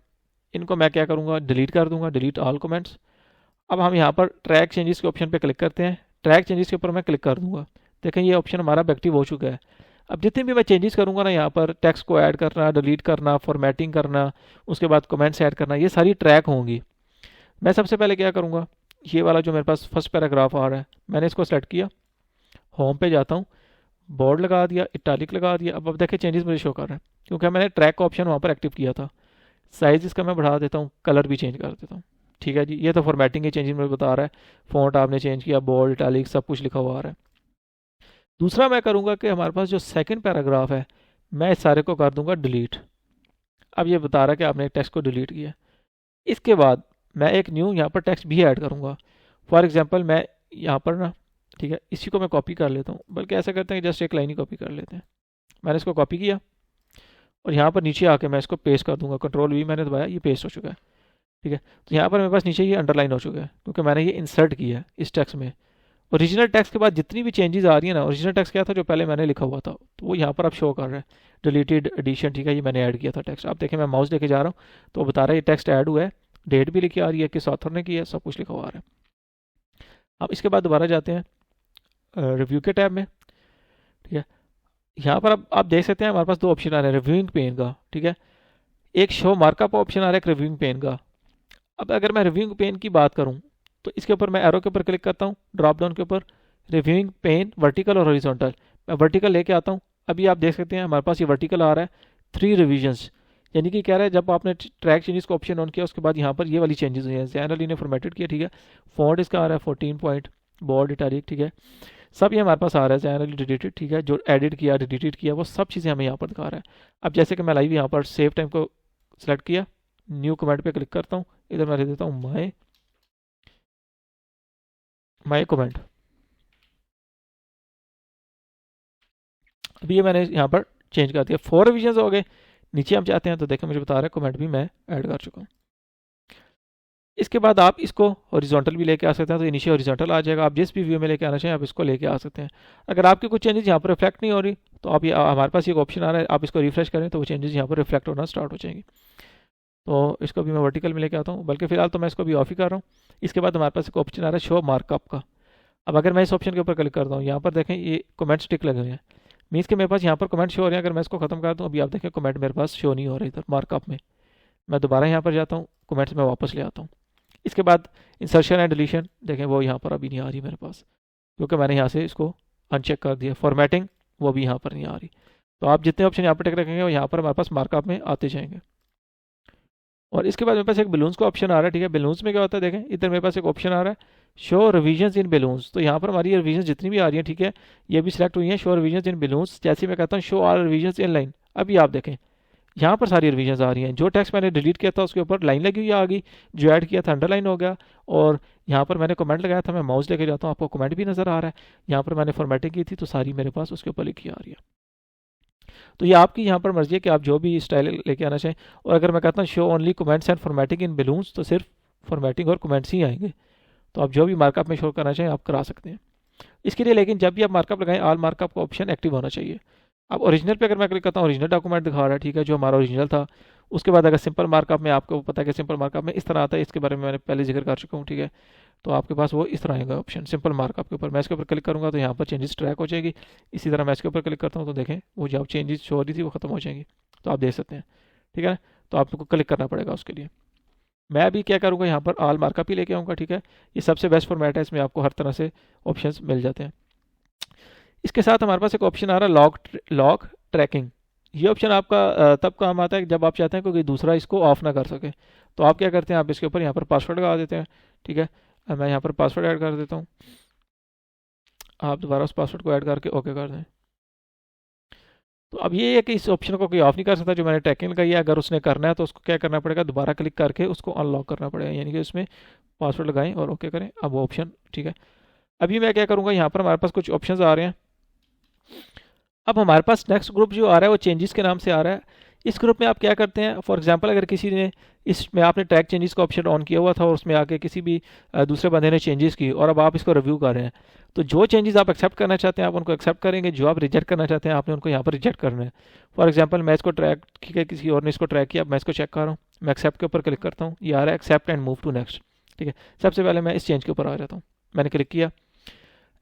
इनको मैं क्या करूँगा, डिलीट कर दूँगा, डिलीट ऑल कमेंट्स। अब हम यहाँ पर ट्रैक चेंजेस के ऑप्शन पर क्लिक करते हैं, ट्रैक चेंजेस के ऊपर मैं क्लिक कर दूँगा। देखें ये ऑप्शन हमारा एक्टिव हो चुका है। अब जितने भी मैं चेंजेस करूँगा ना, यहाँ पर टेक्स्ट को ऐड करना, डिलीट करना, फॉर्मेटिंग करना, उसके बाद कमेंट्स ऐड करना, ये सारी ट्रैक होंगी। मैं सबसे पहले क्या करूँगा, ये वाला जो मेरे पास फर्स्ट पैराग्राफ आ रहा है, मैंने इसको सेलेक्ट किया, होम पे जाता हूँ, बोर्ड लगा दिया, इटालिक लगा दिया। अब देखिए चेंजेस मुझे शो कर रहा है क्योंकि मैंने ट्रैक का ऑप्शन वहाँ पर एक्टिव किया था। साइज़ इसका मैं बढ़ा देता हूँ, कलर भी चेंज कर देता हूँ, ठीक है जी। ये तो फॉर्मेटिंग के चेंजेस मुझे बता रहा है, फ़ॉन्ट आपने चेंज किया, बोल्ड, इटालिक सब कुछ लिखा हुआ आ रहा है। दूसरा मैं करूँगा कि हमारे पास जो सेकंड पैराग्राफ है, मैं इस सारे को कर दूंगा डिलीट। अब ये बता रहा है कि आपने एक टेक्स्ट को डिलीट किया। इसके बाद मैं एक न्यू यहाँ पर टेक्स्ट भी ऐड करूँगा। फॉर एग्जांपल मैं यहाँ पर ना, ठीक है, इसी को मैं कॉपी कर लेता हूँ, बल्कि ऐसा करते हैं जस्ट एक लाइन ही कॉपी कर लेते हैं। मैंने इसको कॉपी किया और यहाँ पर नीचे आके मैं इसको पेस्ट कर दूंगा, कंट्रोल वी मैंने दबाया, ये पेस्ट हो चुका है, ठीक है। तो यहाँ पर मेरे पास नीचे ये अंडरलाइन हो चुका है क्योंकि मैंने ये इंसर्ट किया है इस टेक्स्ट में। ओरिजिनल टेक्स्ट के बाद जितनी भी चेंजेस आ रही है ना, ओरिजिनल टेक्स्ट क्या था जो पहले मैंने लिखा हुआ था, तो वो यहाँ पर अब शो कर रहा है, डिलीटेड एडिशन, ठीक है, ये मैंने ऐड किया था टेक्स्ट। आप देखें मैं माउस लेके जा रहा हूँ तो बता रहा है ये टेक्स्ट ऐड हुआ है, डेट भी लिखी आ रही है, किस ऑथर ने किया है, सब कुछ लिखा हुआ आ रहा है। अब इसके बाद दोबारा जाते हैं रिव्यू के टैब में, ठीक है। यहाँ पर अब आप देख सकते हैं हमारे पास दो ऑप्शन आ रहे हैं रिव्यूइंग पेन का, ठीक है, एक शो मार्कअप ऑप्शन आ रहा है, एक रिव्यूइंग पेन का। अब अगर मैं रिव्यूइंग पेन की बात करूँ तो इसके ऊपर मैं एरो के ऊपर क्लिक करता हूँ, ड्रॉप डाउन के ऊपर रिव्यूइंग पेन वर्टिकल और हॉरिजॉन्टल, मैं वर्टिकल लेके आता हूँ। अभी आप देख सकते हैं हमारे पास ये वर्टिकल आ रहा है 3 रिविजन्स, यानी कि कह रहा है जब आपने ट्रैक चेंजेस का ऑप्शन ऑन किया उसके बाद यहाँ पर ये वाली चेंजेस हुई हैं। जनरली ने फॉर्मेटेड किया, ठीक है, फॉन्ट इसका आ रहा है 14 पॉइंट, बोल्ड, इटैलिक, ठीक है, सब ये हमारे पास आ रहा है जनरली डिलीटेड, ठीक है, जो एडिट किया डिलीटेड किया वो सब चीज़ें हमें यहाँ पर दिखा रहा है। अब जैसे कि मैं लाइव यहाँ पर सेव टाइम को सिलेक्ट किया, न्यू कमेंट पे क्लिक करता हूँ, इधर मैं लिख देता हूँ माई कमेंट। अभी ये मैंने यहाँ पर चेंज कर दिया, 4 रिविजन हो गए। नीचे हम चाहते हैं तो देखें मुझे बता रहा है कमेंट भी मैं ऐड कर चुका हूँ। इसके बाद आप इसको हॉरिजॉन्टल भी लेके आ सकते हैं, तो ये नीचे हॉरिजॉन्टल आ जाएगा। आप जिस भी व्यू में लेके आना चाहें आप इसको लेके आ सकते हैं। अगर आपकी कुछ चेंजेस यहाँ पर रिफ्लेक्ट नहीं हो रही तो आप ये हमारे पास एक ऑप्शन आ रहा है, आप इसको रिफ्रेश करें तो वो चेंजेस यहाँ पर रिफ्लेक्ट होना स्टार्ट हो जाएंगी। तो इसको भी मैं वर्टिकल में लेके आता हूँ, बल्कि फिलहाल तो मैं इसको भी ऑफ ही कर रहा हूँ। इसके बाद हमारे पास एक ऑप्शन आ रहा है शो मार्कअप का। अब अगर मैं इस ऑप्शन के ऊपर क्लिक करता हूँ, यहाँ पर देखें ये कमेंट स्टिक लगे हुए हैं, मीन्स के मेरे पास यहाँ पर कमेंट शो हो रहे हैं। अगर मैं इसको खत्म कर दूँ, अभी आप देखें कमेंट मेरे पास शो नहीं हो रहे इधर मार्कअप में, मैं दोबारा यहाँ पर जाता हूँ, कमेंट्स में वापस ले आता हूँ। इसके बाद इंसर्शन एंड डिलीशन, देखें वो यहाँ पर अभी नहीं आ रही मेरे पास, क्योंकि मैंने यहाँ से इसको अनचेक कर दिया। फॉर्मेटिंग वो भी यहाँ पर नहीं आ रही। तो आप जितने ऑप्शन यहाँ पर टिक रखेंगे वो यहाँ पर हमारे पास मार्कअप में आते जाएंगे। और इसके बाद मेरे पास एक बलून्स का ऑप्शन आ रहा है, ठीक है। बलून्स में क्या होता है, देखें इधर मेरे पास एक ऑप्शन आ रहा है, शो रिविजन्स इन बलून्स। तो यहाँ पर हमारी रिविजन जितनी भी आ रही हैं, ठीक है, ये भी सिलेक्ट हुई हैं, शो रिविजन्स इन बलून्स। जैसे मैं कहता हूँ show all revisions in line, अभी आप देखें यहाँ पर सारी रिविजन्स आ रही हैं। जो टेक्स्ट मैंने डिलीट किया था उसके ऊपर लाइन लगी हुई आ गई, जो ऐड किया था अंडरलाइन हो गया, और यहाँ पर मैंने कमेंट लगाया था, मैं माउस लेके जाता हूँ, आपको कमेंट भी नज़र आ रहा है। यहाँ पर मैंने फॉर्मेटिंग की थी तो सारी मेरे पास उसके ऊपर लिखी आ रही है। तो ये आपकी यहाँ पर मर्जी है कि आप जो भी स्टाइल लेके आना चाहें। और अगर मैं कहता हूँ show only comments and formatting in balloons, तो सिर्फ फॉर्मेटिंग और कमेंट्स ही आएंगे। तो आप जो भी मार्कअप में शो करना चाहें आप करा सकते हैं इसके लिए। लेकिन जब भी आप मार्कअप लगाएं, ऑल मार्कअप का ऑप्शन एक्टिव होना चाहिए। अब ओरिजिनल पे अगर मैं क्लिक करता हूँ, ओरिजिनल डॉक्यूमेंट दिखा रहा है, ठीक है, जो हमारा ओरिजिनल था। उसके बाद अगर सिंपल मार्कअप में, आपको पता है कि सिंपल मार्कअप में इस तरह आता है, इसके बारे में मैंने पहले जिक्र कर चुका हूँ, ठीक है। तो आपके पास वो इस तरह आएगा ऑप्शन सिंपल मार्कअप के ऊपर। मैं इसके ऊपर क्लिक करूँगा तो यहाँ पर चेंजेस ट्रैक हो जाएगी। इसी तरह मैं इसके ऊपर क्लिक करता हूँ तो देखें वो जो चेंजेस शो हो रही थी वो खत्म हो जाएंगी। तो आप देख सकते हैं, ठीक है। तो आपको क्लिक करना पड़ेगा उसके लिए। मैं अभी क्या करूँगा, यहाँ पर ऑल मार्कअप ही लेके आऊँगा, ठीक है। ये सबसे बेस्ट फॉर्मेट है, इसमें आपको हर तरह से ऑप्शंस मिल जाते हैं। इसके साथ हमारे पास एक ऑप्शन आ रहा है लॉग ट्रैकिंग। ये ऑप्शन आपका तब काम आता है जब आप चाहते हैं कि कोई दूसरा इसको ऑफ ना कर सके। तो आप क्या करते हैं, आप इसके ऊपर यहाँ पर पासवर्ड लगा देते हैं, ठीक है। मैं यहाँ पर पासवर्ड ऐड कर देता हूँ, आप दोबारा उस पासवर्ड को ऐड करके ओके कर दें। तो अब ये है कि इस ऑप्शन को कोई ऑफ नहीं कर सकता जो मैंने ट्रैकिंग लगाई है। अगर उसने करना है तो उसको क्या करना पड़ेगा, दोबारा क्लिक करके उसको अनलॉक करना पड़ेगा, यानी कि उसमें पासवर्ड लगाएं और ओके करें। अब वो ऑप्शन, ठीक है। अभी मैं क्या करूँगा, यहाँ पर हमारे पास कुछ ऑप्शन आ रहे हैं। अब हमारे पास नेक्स्ट ग्रुप जो आ रहा है वो चेंजेस के नाम से आ रहा है। इस ग्रुप में आप क्या करते हैं, फॉर एग्जांपल अगर किसी ने इसमें आपने ट्रैक चेंजेस का ऑप्शन ऑन किया हुआ था और उसमें आके किसी भी दूसरे बंदे ने चेंजेस की और अब आप इसको रिव्यू कर रहे हैं, तो जो चेंजेस आप एक्सेप्ट करना चाहते हैं आप उनको एक्सेप्ट करेंगे, जो आप रिजेक्ट करना चाहते हैं आपने उनको यहाँ पर रिजेक्ट करना है। फॉर एग्जाम्पल मैं इसको ट्रैक किया, किसी और ने इसको ट्रैक किया, मैं इसको चेक कर रहा हूँ, मैं एक्सेप्ट के ऊपर क्लिक करता हूँ, ये आ रहा है accept and move to next, ठीक है। सबसे पहले मैं इस चेंज के ऊपर आ जाता हूँ, मैंने क्लिक किया,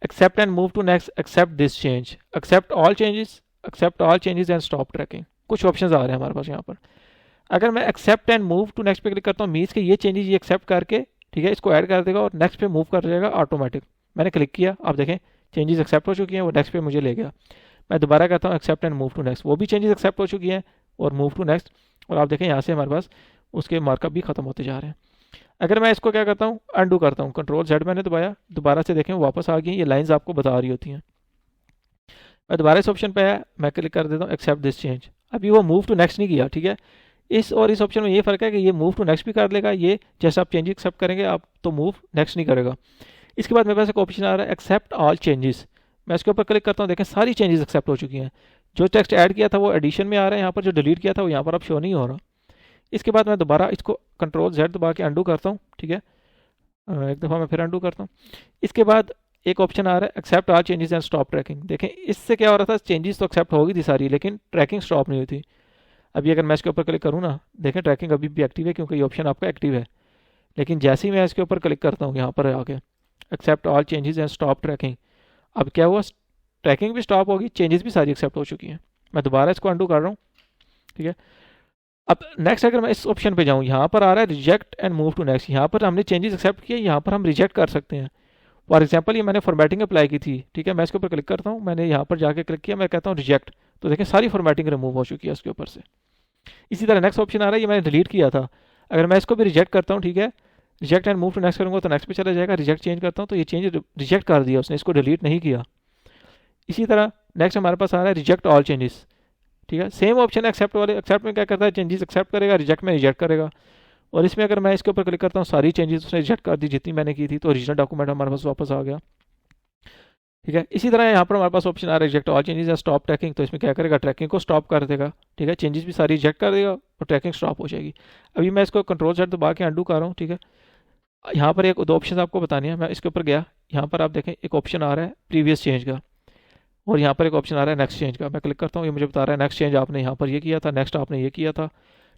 accept and move to next, accept this change, accept all changes, accept all changes and stop tracking. कुछ ऑप्शंस आ रहे हैं हमारे पास यहाँ पर। अगर मैं accept and move to next पे क्लिक करता हूँ, मीन्स के ये चेंजेस ये एक्सेप्ट करके, ठीक है, इसको ऐड कर देगा और नेक्स्ट पे मूव कर जाएगा ऑटोमेटिक। मैंने क्लिक किया, आप देखें चेंजेस एक्सेप्ट हो चुकी हैं, वो नेक्स्ट पे मुझे ले गया। मैं दोबारा कहता हूँ accept and move to next, वो भी चेंजेस एक्सेप्ट हो चुकी हैं और मूव टू नेक्स्ट, और आप देखें यहाँ से हमारे पास उसके मार्कअप भी खत्म होते जा रहे हैं। अगर मैं इसको क्या करता हूँ, अंडू करता हूँ, कंट्रोल Z मैंने दबाया, दोबारा से देखें वापस आ गई, ये लाइंस आपको बता रही होती हैं। मैं दोबारा इस ऑप्शन पे आया, मैं क्लिक कर देता हूँ एक्सेप्ट दिस चेंज। अभी वो मूव टू नेक्स्ट नहीं किया, ठीक है। इस और इस ऑप्शन में ये फ़र्क है कि ये मूव टू नेक्स्ट भी कर लेगा, ये जैसे आप चेंज एक्सेप्ट करेंगे आप तो मूव नेक्स्ट नहीं करेगा। इसके बाद मेरे पास एक ऑप्शन आ रहा है एक्सेप्ट ऑल चेंजेस। मैं इसके ऊपर क्लिक करता हूँ, देखें सारी चेंजेस एक्सेप्ट हो चुकी हैं। जो टेक्स्ट ऐड किया था वो एडिशन में आ रहा है यहाँ पर, जो डिलीट किया था वो यहाँ पर अब शो नहीं हो रहा। इसके बाद मैं दोबारा इसको कंट्रोल Z दबा के अंडू करता हूँ, ठीक है। एक दफ़ा मैं फिर अंडू करता हूँ। इसके बाद एक ऑप्शन आ रहा है accept all changes and stop tracking. देखें इससे क्या हो रहा था, चेंजेस तो एक्सेप्ट हो गई थी सारी, लेकिन ट्रैकिंग स्टॉप नहीं हुई थी। अभी अगर मैं इसके ऊपर क्लिक करूँ ना, देखें ट्रैकिंग अभी भी एक्टिव है क्योंकि ये ऑप्शन आपका एक्टिव है। लेकिन जैसे ही मैं इसके ऊपर क्लिक करता हूँ यहाँ पर आके accept all changes and stop tracking, अब क्या हुआ, ट्रैकिंग भी स्टॉप होगी, चेंजेस भी सारी एक्सेप्ट हो चुकी हैं। मैं दोबारा इसको अंडू कर रहा हूँ, ठीक है। अब नेक्स्ट अगर मैं इस ऑप्शन पे जाऊँ, यहाँ पर आ रहा है reject and move to next. यहाँ पर हमने चेंजेस एक्सेप्ट किए, यहाँ पर हम रिजेक्ट कर सकते हैं। फॉर एग्जाम्पल ये मैंने फॉर्मेटिंग अप्लाई की थी, ठीक है। मैं इसके ऊपर क्लिक करता हूँ, मैंने यहाँ पर जाके क्लिक किया, मैं कहता हूँ रिजेक्ट, तो देखें सारी फॉर्मेटिंग रिमूव हो चुकी है उसके ऊपर से। इसी तरह नेक्स्ट ऑप्शन आ रहा है, ये मैंने डिलीट किया था, अगर मैं इसको भी रिजेक्ट करता हूँ, ठीक है, reject and move to next करूँगा तो नेक्स्ट पे चला जाएगा। रिजेक्ट चेंज करता हूँ तो ये चेंज रिजेक्ट कर दिया उसने, इसको डिलीट नहीं किया। इसी तरह नेक्स्ट हमारे पास आ रहा है रिजेक्ट ऑल चेंजेस, ठीक है। सेम ऑप्शन एक्सेप्ट वाले, एक्सेप्ट में क्या करता है, चेंजेस एक्सेप्ट करेगा, रिजेक्ट में रिजेक्ट करेगा। और इसमें अगर मैं इसके ऊपर क्लिक करता हूँ, सारी चेंजेस उसने रिजेक्ट कर दी जितनी मैंने की थी, तो ओरिजिनल डॉक्यूमेंट हमारे पास वापस आ गया, ठीक है। इसी तरह यहाँ पर हमारे पास ऑप्शन आ रहा है रिजेक्ट ऑल चेंजेस या स्टॉप ट्रैकिंग, तो इसमें क्या करेगा, ट्रैकिंग को स्टॉप कर देगा, ठीक है। चेंजेस भी सारी रिजेक्ट कर देगा और ट्रैकिंग स्टॉप हो जाएगी। अभी मैं इसको कंट्रोल Z दबा के अंडू कर रहा हूँ, ठीक है। यहाँ पर एक दो ऑप्शन आपको बतानी है, मैं इसके ऊपर गया, यहाँ पर आप देखें एक ऑप्शन आ रहा है प्रीवियस चेंज का और यहाँ पर एक ऑप्शन आ रहा है नेक्स्ट चेंज का। मैं क्लिक करता हूँ, ये मुझे बता रहा है नेक्स्ट चेंज आपने यहाँ पर ये किया था, नेक्स्ट आपने ये किया था,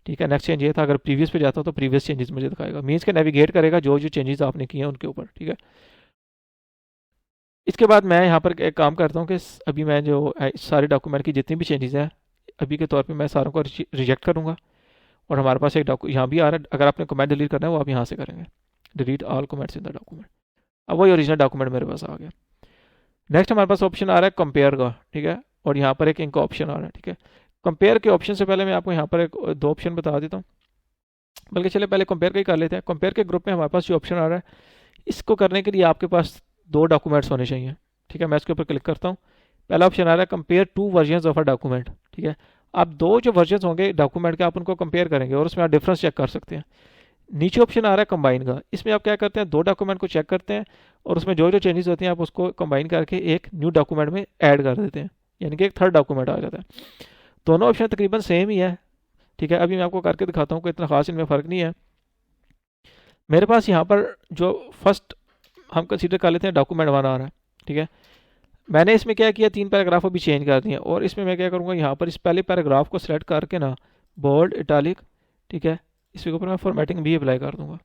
ठीक है। नेक्स्ट चेंज ये था, अगर प्रीवियस पे जाता हूँ तो प्रीवियस चेंजेस मुझे दिखाएगा, मीन्स के नेविगेट करेगा जो जो चेंजेस आपने किए हैं उनके ऊपर, ठीक है। इसके बाद मैं यहाँ पर एक काम करता हूँ कि अभी मैं जो सारे डॉक्यूमेंट की जितनी भी चेंजेस हैं अभी के तौर पे मैं सारों को रिजेक्ट करूँगा और हमारे पास एक यहाँ भी आ रहा है। अगर आपने कमेंट डिलीट करना है वो आप यहाँ से करेंगे, delete all comments in the document. अब वही ओरिजिनल डॉक्यूमेंट मेरे पास आ गया। नेक्स्ट हमारे पास ऑप्शन आ रहा है कंपेयर का, ठीक है, और यहाँ पर एक इनका ऑप्शन आ रहा है, ठीक है। कंपेयर के ऑप्शन से पहले मैं आपको यहाँ पर एक दो ऑप्शन बता देता हूँ, बल्कि चले पहले कंपेयर का ही कर लेते हैं। कंपेयर के ग्रुप में हमारे पास जो ऑप्शन आ रहा है, इसको करने के लिए आपके पास दो डॉक्यूमेंट्स होने चाहिए, ठीक है। मैं इसके ऊपर क्लिक करता हूँ। पहला ऑप्शन आ रहा है compare two versions of a document, ठीक है। आप दो जो वर्जन होंगे डॉक्यूमेंट के आप उनको कंपेयर करेंगे और उसमें आप डिफरेंस चेक कर सकते हैं। नीचे ऑप्शन आ रहा है कंबाइन का, इसमें आप क्या करते हैं, दो डॉक्यूमेंट को चेक करते हैं और उसमें जो जो चेंजेस होती हैं आप उसको कंबाइन करके एक न्यू डॉक्यूमेंट में ऐड कर देते हैं, यानी कि एक थर्ड डॉक्यूमेंट आ जाता है। दोनों ऑप्शन तकरीबन सेम ही है, ठीक है। अभी मैं आपको करके दिखाता हूँ, कोई इतना खास इनमें फ़र्क नहीं है। मेरे पास यहाँ पर जो फर्स्ट हम कंसीडर कर लेते हैं डॉक्यूमेंट वन आ रहा है, ठीक है। मैंने इसमें क्या किया, तीन पैराग्राफ अभी चेंज कर दिए और इसमें मैं क्या करूँगा, यहाँ पर इस पहले पैराग्राफ को सिलेक्ट करके ना बोल्ड इटालिक, ठीक है, इसके ऊपर मैं फॉर्मेटिंग भी अप्लाई कर दूंगा।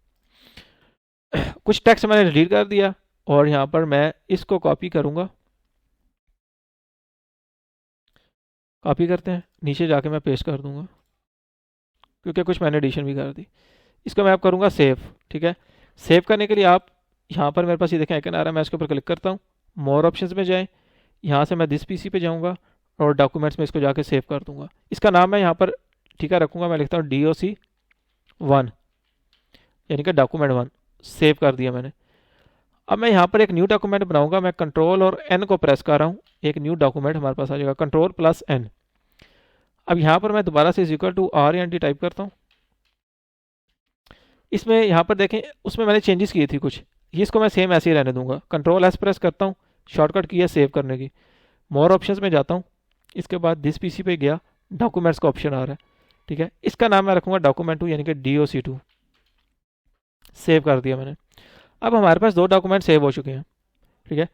कुछ टेक्स्ट मैंने डिलीट कर दिया और यहाँ पर मैं इसको कॉपी करूँगा। कॉपी करते हैं, नीचे जाके मैं पेस्ट कर दूंगा क्योंकि कुछ मैंने एडिशन भी कर दी। इसको मैं आप करूँगा सेव, ठीक है। सेव करने के लिए आप यहाँ पर मेरे पास ये देखें आइकन आ रहा है, मैं इसके ऊपर क्लिक करता हूँ। मोर ऑप्शंस में जाएँ, यहाँ से मैं दिस पीसी पे जाऊँगा और डॉक्यूमेंट्स में इसको जाके सेव कर दूँगा। इसका नाम मैं यहाँ पर, ठीक है, रखूँगा, मैं लिखता हूँ DOC1, यानी कि डॉक्यूमेंट 1। सेव कर दिया मैंने। अब मैं यहाँ पर एक न्यू डॉक्यूमेंट बनाऊंगा। मैं कंट्रोल और एन को प्रेस कर रहा हूँ, एक न्यू डॉक्यूमेंट हमारे पास आ जाएगा, कंट्रोल प्लस एन। अब यहाँ पर मैं दोबारा से इक्वल टू RNT टाइप करता हूँ। इसमें यहाँ पर देखें, उसमें मैंने चेंजेस किए थी कुछ, ये इसको मैं सेम ऐसे ही रहने दूंगा। कंट्रोल एस प्रेस करता हूँ, शॉर्टकट की है सेव करने की। मोर ऑप्शंस में जाता हूँ, इसके बाद दिस पीसी पे गया, डॉक्यूमेंट्स का ऑप्शन आ रहा है, ठीक है। इसका नाम मैं रखूँगा डॉक्यूमेंट 2, यानी कि DOC2। सेव कर दिया मैंने। अब हमारे पास दो डॉक्यूमेंट सेव हो चुके हैं, ठीक है।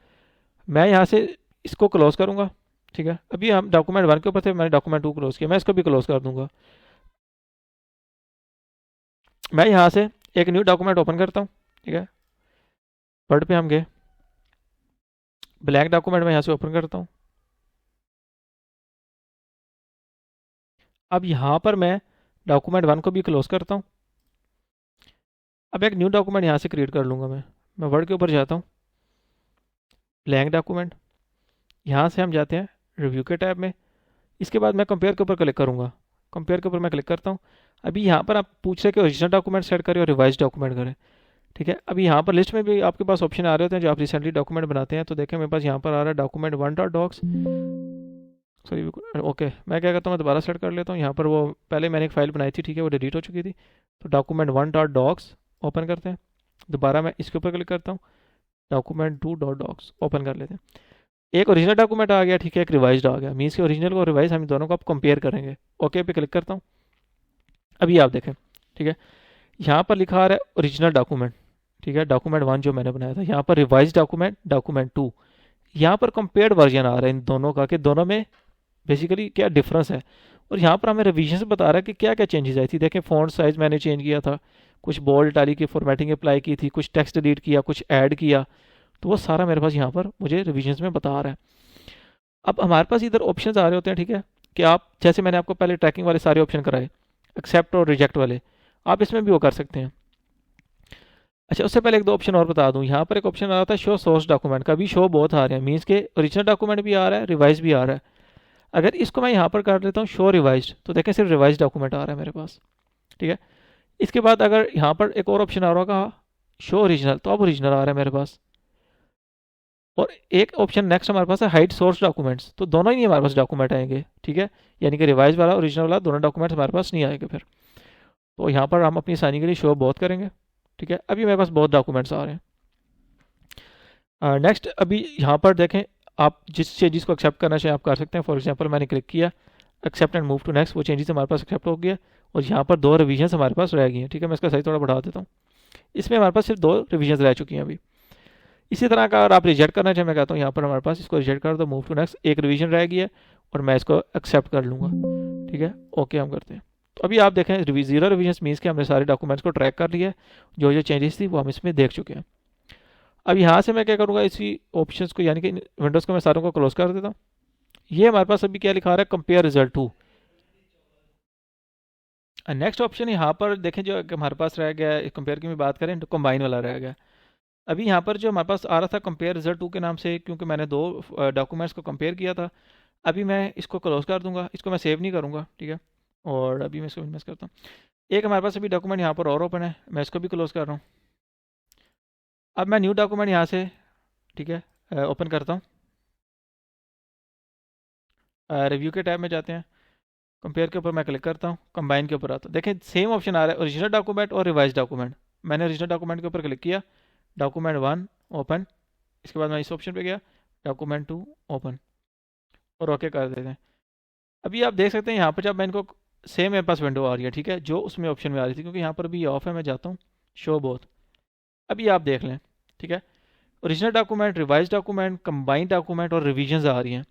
मैं यहाँ से इसको क्लोज करूँगा, ठीक है। अभी हम डॉक्यूमेंट 1 के ऊपर थे, मैंने डॉक्यूमेंट 2 क्लोज किया, मैं इसको भी क्लोज कर दूंगा। मैं यहाँ से एक न्यू डॉक्यूमेंट ओपन करता हूँ, ठीक है। वर्ड पे हम गए, ब्लैंक डॉक्यूमेंट मैं यहाँ से ओपन करता हूँ। अब यहाँ पर मैं डॉक्यूमेंट 1 को भी क्लोज करता हूँ। अब एक न्यू डॉक्यूमेंट यहाँ से क्रिएट कर लूँगा। मैं वर्ड के ऊपर जाता हूँ, ब्लैंक डॉक्यूमेंट, यहाँ से हम जाते हैं रिव्यू के टैब में। इसके बाद मैं कंपेयर के ऊपर क्लिक करूँगा, कंपेयर के ऊपर मैं क्लिक करता हूँ। अभी यहाँ पर आप पूछ रहे कि ओरिजिनल डॉक्यूमेंट सेट करें और रिवाइज डॉक्यूमेंट करें, ठीक है। अभी यहाँ पर लिस्ट में भी आपके पास ऑप्शन आ रहे होते हैं जो आप रिसेंटली डॉक्यूमेंट बनाते हैं। तो देखें मेरे पास यहाँ पर आ रहा है डॉक्यूमेंट 1.docs, सॉरी, ओके। मैं क्या करता हूँ, मैं दोबारा सेट कर लेता हूँ। यहाँ पर वो पहले मैंने एक फाइल बनाई थी, ठीक है, वो डिलीट हो चुकी थी। तो डॉक्यूमेंट 1.docs ओपन करते हैं, दोबारा मैं इसके ऊपर क्लिक करता हूँ, डॉक्यूमेंट 2.docs ओपन कर लेते हैं। एक ओरिजिनल डॉक्यूमेंट आ गया, ठीक है, एक रिवाइज आ गया। मीन्स के ओरिजिनल और रिवाइज हम दोनों को आप कंपेयर करेंगे। ओके पे क्लिक करता हूँ। अभी आप देखें, ठीक है, यहाँ पर लिखा आ रहा है ओरिजिनल डॉक्यूमेंट, ठीक है, डॉक्यूमेंट 1 जो मैंने बनाया था। यहाँ पर रिवाइज डॉक्यूमेंट, डॉक्यूमेंट 2, यहाँ पर कंपेयर्ड वर्जन आ रहा है इन दोनों का, कि दोनों में बेसिकली क्या डिफरेंस है। और यहाँ पर हमें रिविजन बता रहा है कि क्या क्या चेंजेस आई थी। देखें फ़ॉन्ट साइज़ मैंने चेंज किया था, कुछ बोल्ड इटालिक की फॉर्मेटिंग अप्लाई की थी, कुछ टेक्स्ट डिलीट किया, कुछ ऐड किया। तो वो सारा मेरे पास यहाँ पर मुझे रिविजन्स में बता रहा है। अब हमारे पास इधर ऑप्शंस आ रहे होते हैं, ठीक है, कि आप जैसे मैंने आपको पहले ट्रैकिंग वाले सारे ऑप्शन कराए, एक्सेप्ट और रिजेक्ट वाले, आप इसमें भी वो कर सकते हैं। अच्छा, उससे पहले एक दो ऑप्शन और बता दूं। यहाँ पर एक ऑप्शन आ रहा था शो सोर्स डॉक्यूमेंट का, भी शो बहुत आ रहे हैं, मीन्स के ओरिजिनल डॉक्यूमेंट भी आ रहा है, रिवाइज भी आ रहा है। अगर इसको मैं यहाँ पर कर लेता हूँ शो रिवाइज, तो देखें सिर्फ रिवाइज डॉक्यूमेंट आ रहा है मेरे पास, ठीक है। इसके बाद अगर यहाँ पर एक और ऑप्शन आ रहा होगा शो ओरिजिनल, तो अब ओरिजिनल आ रहा है मेरे पास। और एक ऑप्शन नेक्स्ट हमारे पास है हाइड सोर्स डॉक्यूमेंट्स, तो दोनों ही नहीं हमारे पास डॉक्यूमेंट आएंगे, ठीक है, यानी कि रिवाइज वाला ओरिजिनल वाला दोनों डॉक्यूमेंट्स हमारे पास नहीं आएंगे फिर। तो यहाँ पर हम अपनी आसानी के लिए शो बहुत करेंगे, ठीक है। अभी मेरे पास बहुत डॉक्यूमेंट्स आ रहे हैं। नेक्स्ट अभी यहाँ पर देखें, आप जिस चेंजेस को एक्सेप्ट करना चाहिए आप कर सकते हैं। फॉर एग्जांपल मैंने क्लिक किया accept and move to next, वो चेंजेस हमारे पास एक्सेप्ट हो गया और यहाँ पर दो रिविजन्स हमारे पास रह गई हैं, ठीक है। मैं इसका साइज थोड़ा बढ़ा देता हूँ। इसमें हमारे पास सिर्फ दो रिविजन्स रह चुकी हैं अभी। इसी तरह का अगर आप रिजेक्ट करना चाहें, मैं कहता हूँ यहाँ पर हमारे पास इसको रिजेक्ट कर दो, मूव टू नेक्स्ट, एक रिवीजन रह गई है और मैं इसको एक्सेप्ट कर लूँगा, ठीक है। ओके हम करते हैं। तो अभी आप देखें जीरो रिविजन मीन्स के हमने सारे डॉक्यूमेंट्स को ट्रैक कर लिया है, जो जो चेंजेस थी वो हम इसमें देख चुके हैं। अब यहाँ से मैं क्या करूँगा, इसी ऑप्शंस को यानी कि विंडोज़ को मैं सारों को क्लोज कर देता हूँ। ये हमारे पास अभी क्या लिखा रहा है, कंपेयर रिजल्ट 2। नेक्स्ट ऑप्शन यहाँ पर देखें जो हमारे पास रह गया है, कंपेयर की भी बात करें तो कंबाइन वाला रह गया। अभी यहाँ पर जो हमारे पास आ रहा था कंपेयर रिजल्ट टू के नाम से, क्योंकि मैंने दो डॉक्यूमेंट्स को कंपेयर किया था। अभी मैं इसको क्लोज कर दूंगा, इसको मैं सेव नहीं करूँगा, ठीक है। और अभी मैं इसको मिनिमाइज करता हूँ। एक हमारे पास अभी डॉक्यूमेंट यहाँ पर और ओपन है, मैं इसको भी क्लोज कर रहा हूँ। अब मैं न्यू डॉक्यूमेंट यहाँ से, ठीक है, ओपन करता हूँ। रिव्यू के टैब में जाते हैं, कंपेयर के ऊपर मैं क्लिक करता हूँ, कंबाइन के ऊपर आता हूँ। देखें सेम ऑप्शन आ रहा है, ओरिजिनल डॉक्यूमेंट और रिवाइज डॉक्यूमेंट। मैंने ओरिजिनल डॉक्यूमेंट के ऊपर क्लिक किया, डॉक्यूमेंट 1 ओपन। इसके बाद मैं इस ऑप्शन पे गया, डॉक्यूमेंट 2 ओपन, और ओके कर देते हैं। अभी आप देख सकते हैं यहाँ पर जब मैं इनको सेम मेरे पास विंडो आ रही है, ठीक है, जो उसमें ऑप्शन में आ रही थी, क्योंकि यहाँ पर भी ऑफ है। मैं जाता हूँ शो बोथ, अभी आप देख लें, ठीक है। Original document, revise document, combined document और रिविजन्स आ रही हैं।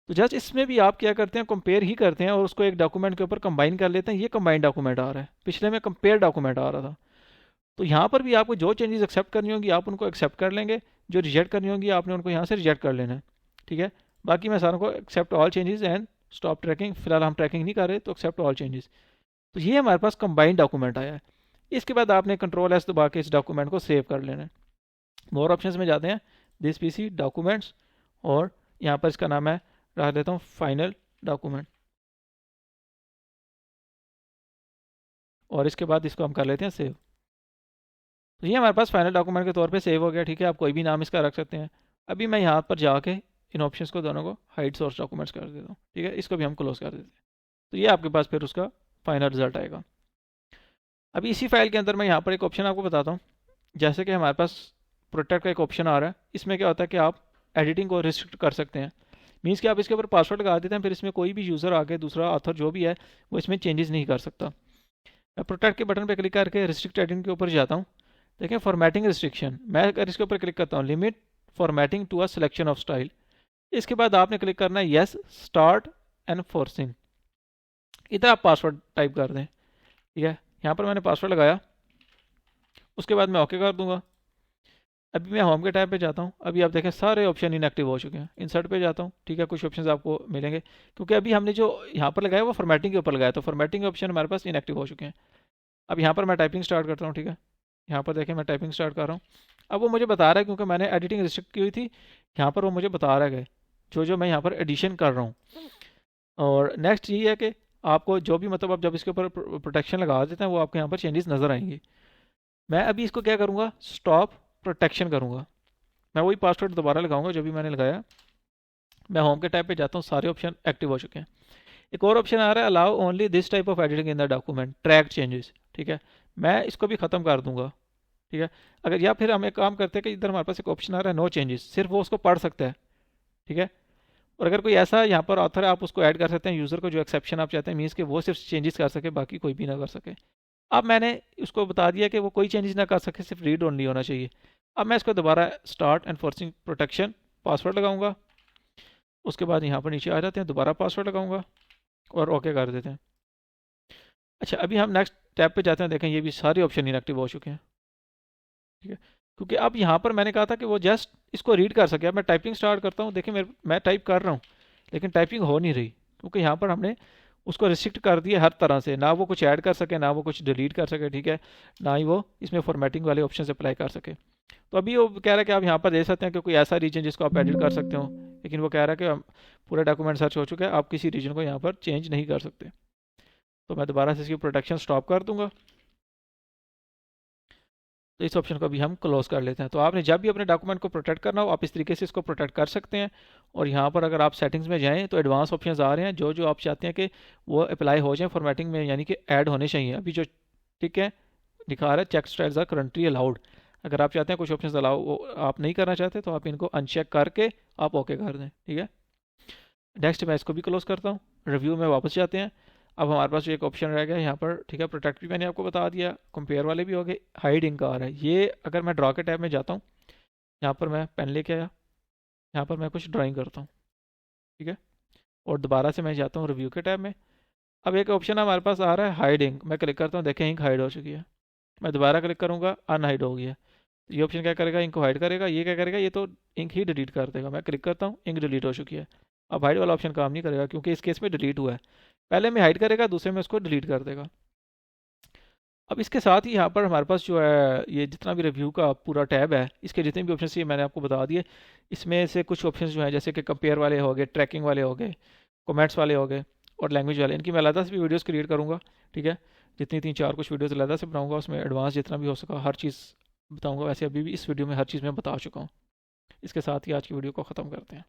तो जस्ट इसमें भी आप क्या करते हैं, कंपेयर ही करते हैं और उसको एक डॉक्यूमेंट के ऊपर कंबाइन कर लेते हैं। ये कंबाइंड डॉक्यूमेंट आ रहा है, पिछले में कंपेयर डॉक्यूमेंट आ रहा था। तो यहाँ पर भी आपको जो चेंजेस एक्सेप्ट करनी होंगी आप उनको एक्सेप्ट कर लेंगे, जो रिजेक्ट करनी होंगी आपने उनको यहाँ से रिजेक्ट कर लेना है, ठीक है। बाकी मैं सारों को accept all changes and stop tracking, फिलहाल हम ट्रैकिंग नहीं कर रहे, तो एक्सेप्ट ऑल चेंजेस। तो ये हमारे पास कंबाइंड डॉक्यूमेंट आया है। इसके बाद आपने कंट्रोल एस दबा के इस डॉक्यूमेंट को सेव कर लेना है। मोर ऑप्शंस में जाते हैं, दिस पीसी डॉक्यूमेंट्स, और यहाँ पर इसका नाम है, रख देता हूँ फाइनल डॉक्यूमेंट, और इसके बाद इसको हम कर लेते हैं सेव। तो ये हमारे पास फाइनल डॉक्यूमेंट के तौर पे सेव हो गया, ठीक है। आप कोई भी नाम इसका रख सकते हैं। अभी मैं यहाँ पर जाके इन ऑप्शंस को दोनों को हाइड सोर्स डॉक्यूमेंट्स कर देता हूँ, ठीक है। इसको भी हम क्लोज कर देते हैं। तो ये आपके पास फिर उसका फाइनल रिजल्ट आएगा। अभी इसी फाइल के अंदर मैं यहाँ पर एक ऑप्शन आपको बताता हूँ। जैसे कि हमारे पास प्रोटेक्ट का एक ऑप्शन आ रहा है, इसमें क्या होता है कि आप एडिटिंग को रिस्ट्रिक्ट कर सकते हैं। मीन्स कि आप इसके ऊपर पासवर्ड लगा देते हैं, फिर इसमें कोई भी यूज़र आके, दूसरा ऑथर जो भी है, वो इसमें चेंजेस नहीं कर सकता। मैं प्रोटेक्ट के बटन पर क्लिक करके रिस्ट्रिक्ट एडिटिंग के ऊपर जाता हूँ। देखें फॉर्मेटिंग रिस्ट्रिक्शन, मैं अगर इसके ऊपर क्लिक करता हूँ, limit formatting to a selection of style. इसके बाद आपने क्लिक करना है येस स्टार्ट एनफोर्सिंग। इधर आप पासवर्ड टाइप कर दें, ठीक है। यहाँ पर मैंने पासवर्ड लगाया, उसके बाद मैं ओके कर दूंगा। अभी मैं होम के टैब पे जाता हूँ। अभी आप देखें सारे ऑप्शन इनएक्टिव हो चुके हैं। इंसर्ट पे जाता हूँ, ठीक है, कुछ ऑप्शंस आपको मिलेंगे, क्योंकि अभी हमने जो यहाँ पर लगाया वो फॉर्मेटिंग के ऊपर लगाया, तो फॉर्मेटिंग के ऑप्शन हमारे पास इनएक्टिव हो चुके हैं। अब यहाँ पर मैं टाइपिंग स्टार्ट करता हूँ, ठीक है। यहाँ पर देखें मैं टाइपिंग स्टार्ट कर रहा हूँ। अब वो मुझे बता रहा है, क्योंकि मैंने एडिटिंग रिस्ट्रिक्ट की हुई थी, यहाँ पर वो मुझे बता रहा है जो जो मैं यहाँ पर एडिशन कर रहा हूँ। और नेक्स्ट ये है कि आपको जो भी, मतलब आप जब इसके ऊपर प्रोटेक्शन लगा देते हैं, वो आपके यहाँ पर चेंजेस नज़र आएंगे। मैं अभी इसको क्या करूँगा, स्टॉप प्रोटेक्शन करूँगा। मैं वही पासवर्ड दोबारा लगाऊंगा जो भी मैंने लगाया। मैं होम के टैब पे जाता हूँ, सारे ऑप्शन एक्टिव हो चुके हैं। एक और ऑप्शन आ रहा है, allow only this type of editing in the document track changes, ठीक है। मैं इसको भी ख़त्म कर दूंगा, ठीक है। अगर या फिर हम एक काम करते हैं कि इधर हमारे पास एक ऑप्शन आ रहा है नो चेंजेस, सिर्फ वो उसको पढ़ सकता है, ठीक है। और अगर कोई ऐसा यहाँ पर ऑथर है, आप उसको ऐड कर सकते हैं यूज़र को, जो एक्सेप्शन आप चाहते हैं, मीन्स कि वो सिर्फ चेंजेस कर सके, बाकी कोई भी ना कर सके। अब मैंने उसको बता दिया कि वो कोई चेंजेस ना कर सके, सिर्फ रीड ओनली होना चाहिए। अब मैं इसको दोबारा स्टार्ट एनफोर्सिंग प्रोटेक्शन, पासवर्ड लगाऊंगा। उसके बाद यहाँ पर नीचे आ जाते हैं, दोबारा पासवर्ड लगाऊंगा और ओके कर देते हैं। अच्छा, अभी हम नेक्स्ट टैब पे जाते हैं। देखें ये भी सारे ऑप्शन इनएक्टिव हो चुके हैं, ठीक है। क्योंकि अब यहाँ पर मैंने कहा था कि वो जस्ट इसको रीड कर सके। अब मैं टाइपिंग स्टार्ट करता हूँ, देखिए मैं टाइप कर रहा हूँ, लेकिन टाइपिंग हो नहीं रही, क्योंकि यहाँ पर हमने उसको रिस्ट्रिक्ट कर दिया हर तरह से, ना वो कुछ ऐड कर सके, ना वो कुछ डिलीट कर सके, ठीक है, ना ही वो इसमें फॉर्मेटिंग वाले ऑप्शन अप्लाई कर सके। तो अभी वो कह रहा है कि आप यहाँ पर दे सकते हैं कि कोई ऐसा रीजन जिसको आप एडिट कर सकते हो, लेकिन वो कह रहा है कि पूरा डॉक्यूमेंट सर्च हो चुका है, आप किसी रीजन को यहाँ पर चेंज नहीं कर सकते। तो मैं दोबारा से इसकी प्रोटेक्शन स्टॉप कर दूंगा। तो इस ऑप्शन को भी हम क्लोज कर लेते हैं। तो आपने जब भी अपने डॉक्यूमेंट को प्रोटेक्ट करना हो, आप इस तरीके से इसको प्रोटेक्ट कर सकते हैं। और यहाँ पर अगर आप सेटिंग्स में जाएँ तो एडवांस ऑप्शंस आ रहे हैं, जो जो आप चाहते हैं कि वो अप्लाई हो जाए फॉर्मेटिंग में, यानी कि ऐड होने चाहिए। अभी जो ठीक है दिखा रहा है check styles are currently allowed, अगर आप चाहते हैं कुछ ऑप्शंस अलाउ आप नहीं करना चाहते, तो आप इनको अनचेक करके आप ओके कर दें, ठीक है। नेक्स्ट मैं इसको भी क्लोज करता हूँ। रिव्यू में वापस जाते हैं। अब हमारे पास जो एक ऑप्शन रह गया यहाँ पर, ठीक है, प्रोटेक्ट भी मैंने आपको बता दिया, कंपेयर वाले भी हो गए, हाइड इंक आ रहा है। ये अगर मैं ड्रॉ के टैब में जाता हूँ, यहाँ पर मैं पेन लेके आया, यहाँ पर मैं कुछ ड्राइंग करता हूँ, ठीक है, और दोबारा से मैं जाता हूँ रिव्यू के टैब में। अब एक ऑप्शन हमारे पास आ रहा है हाइड इंक, मैं क्लिक करता हूँ, देखें इंक हाइड हो चुकी है। मैं दोबारा क्लिक करूँगा, अनहाइड हो गई है। ये ऑप्शन क्या करेगा, इंक को हाइड करेगा। ये क्या करेगा, ये तो इंक ही डिलीट कर देगा। मैं क्लिक करता हूँ, इंक डिलीट हो चुकी है। अब हाइड वाला ऑप्शन काम नहीं करेगा, क्योंकि इस केस में डिलीट हुआ है। पहले में हाइड करेगा, दूसरे में उसको डिलीट कर देगा। अब इसके साथ ही यहाँ पर हमारे पास जो है ये जितना भी रिव्यू का पूरा टैब है, इसके जितने भी ऑप्शन ये मैंने आपको बता दिए। इसमें से कुछ ऑप्शन जो हैं जैसे कि कंपेयर वाले हो गए, ट्रैकिंग वाले हो गए, कमेंट्स वाले हो गए और लैंग्वेज वाले, इनकी मैं अलग से भी वीडियोस क्रिएट करूँगा। ठीक है, जितनी 3-4 कुछ वीडियोस अलग से बनाऊँगा, उसमें एडवांस जितना भी हो सका हर चीज़ बताऊँगा। वैसे अभी भी इस वीडियो में हर चीज़ मैं बता चुका हूँ। इसके साथ ही आज की वीडियो को ख़त्म करते हैं।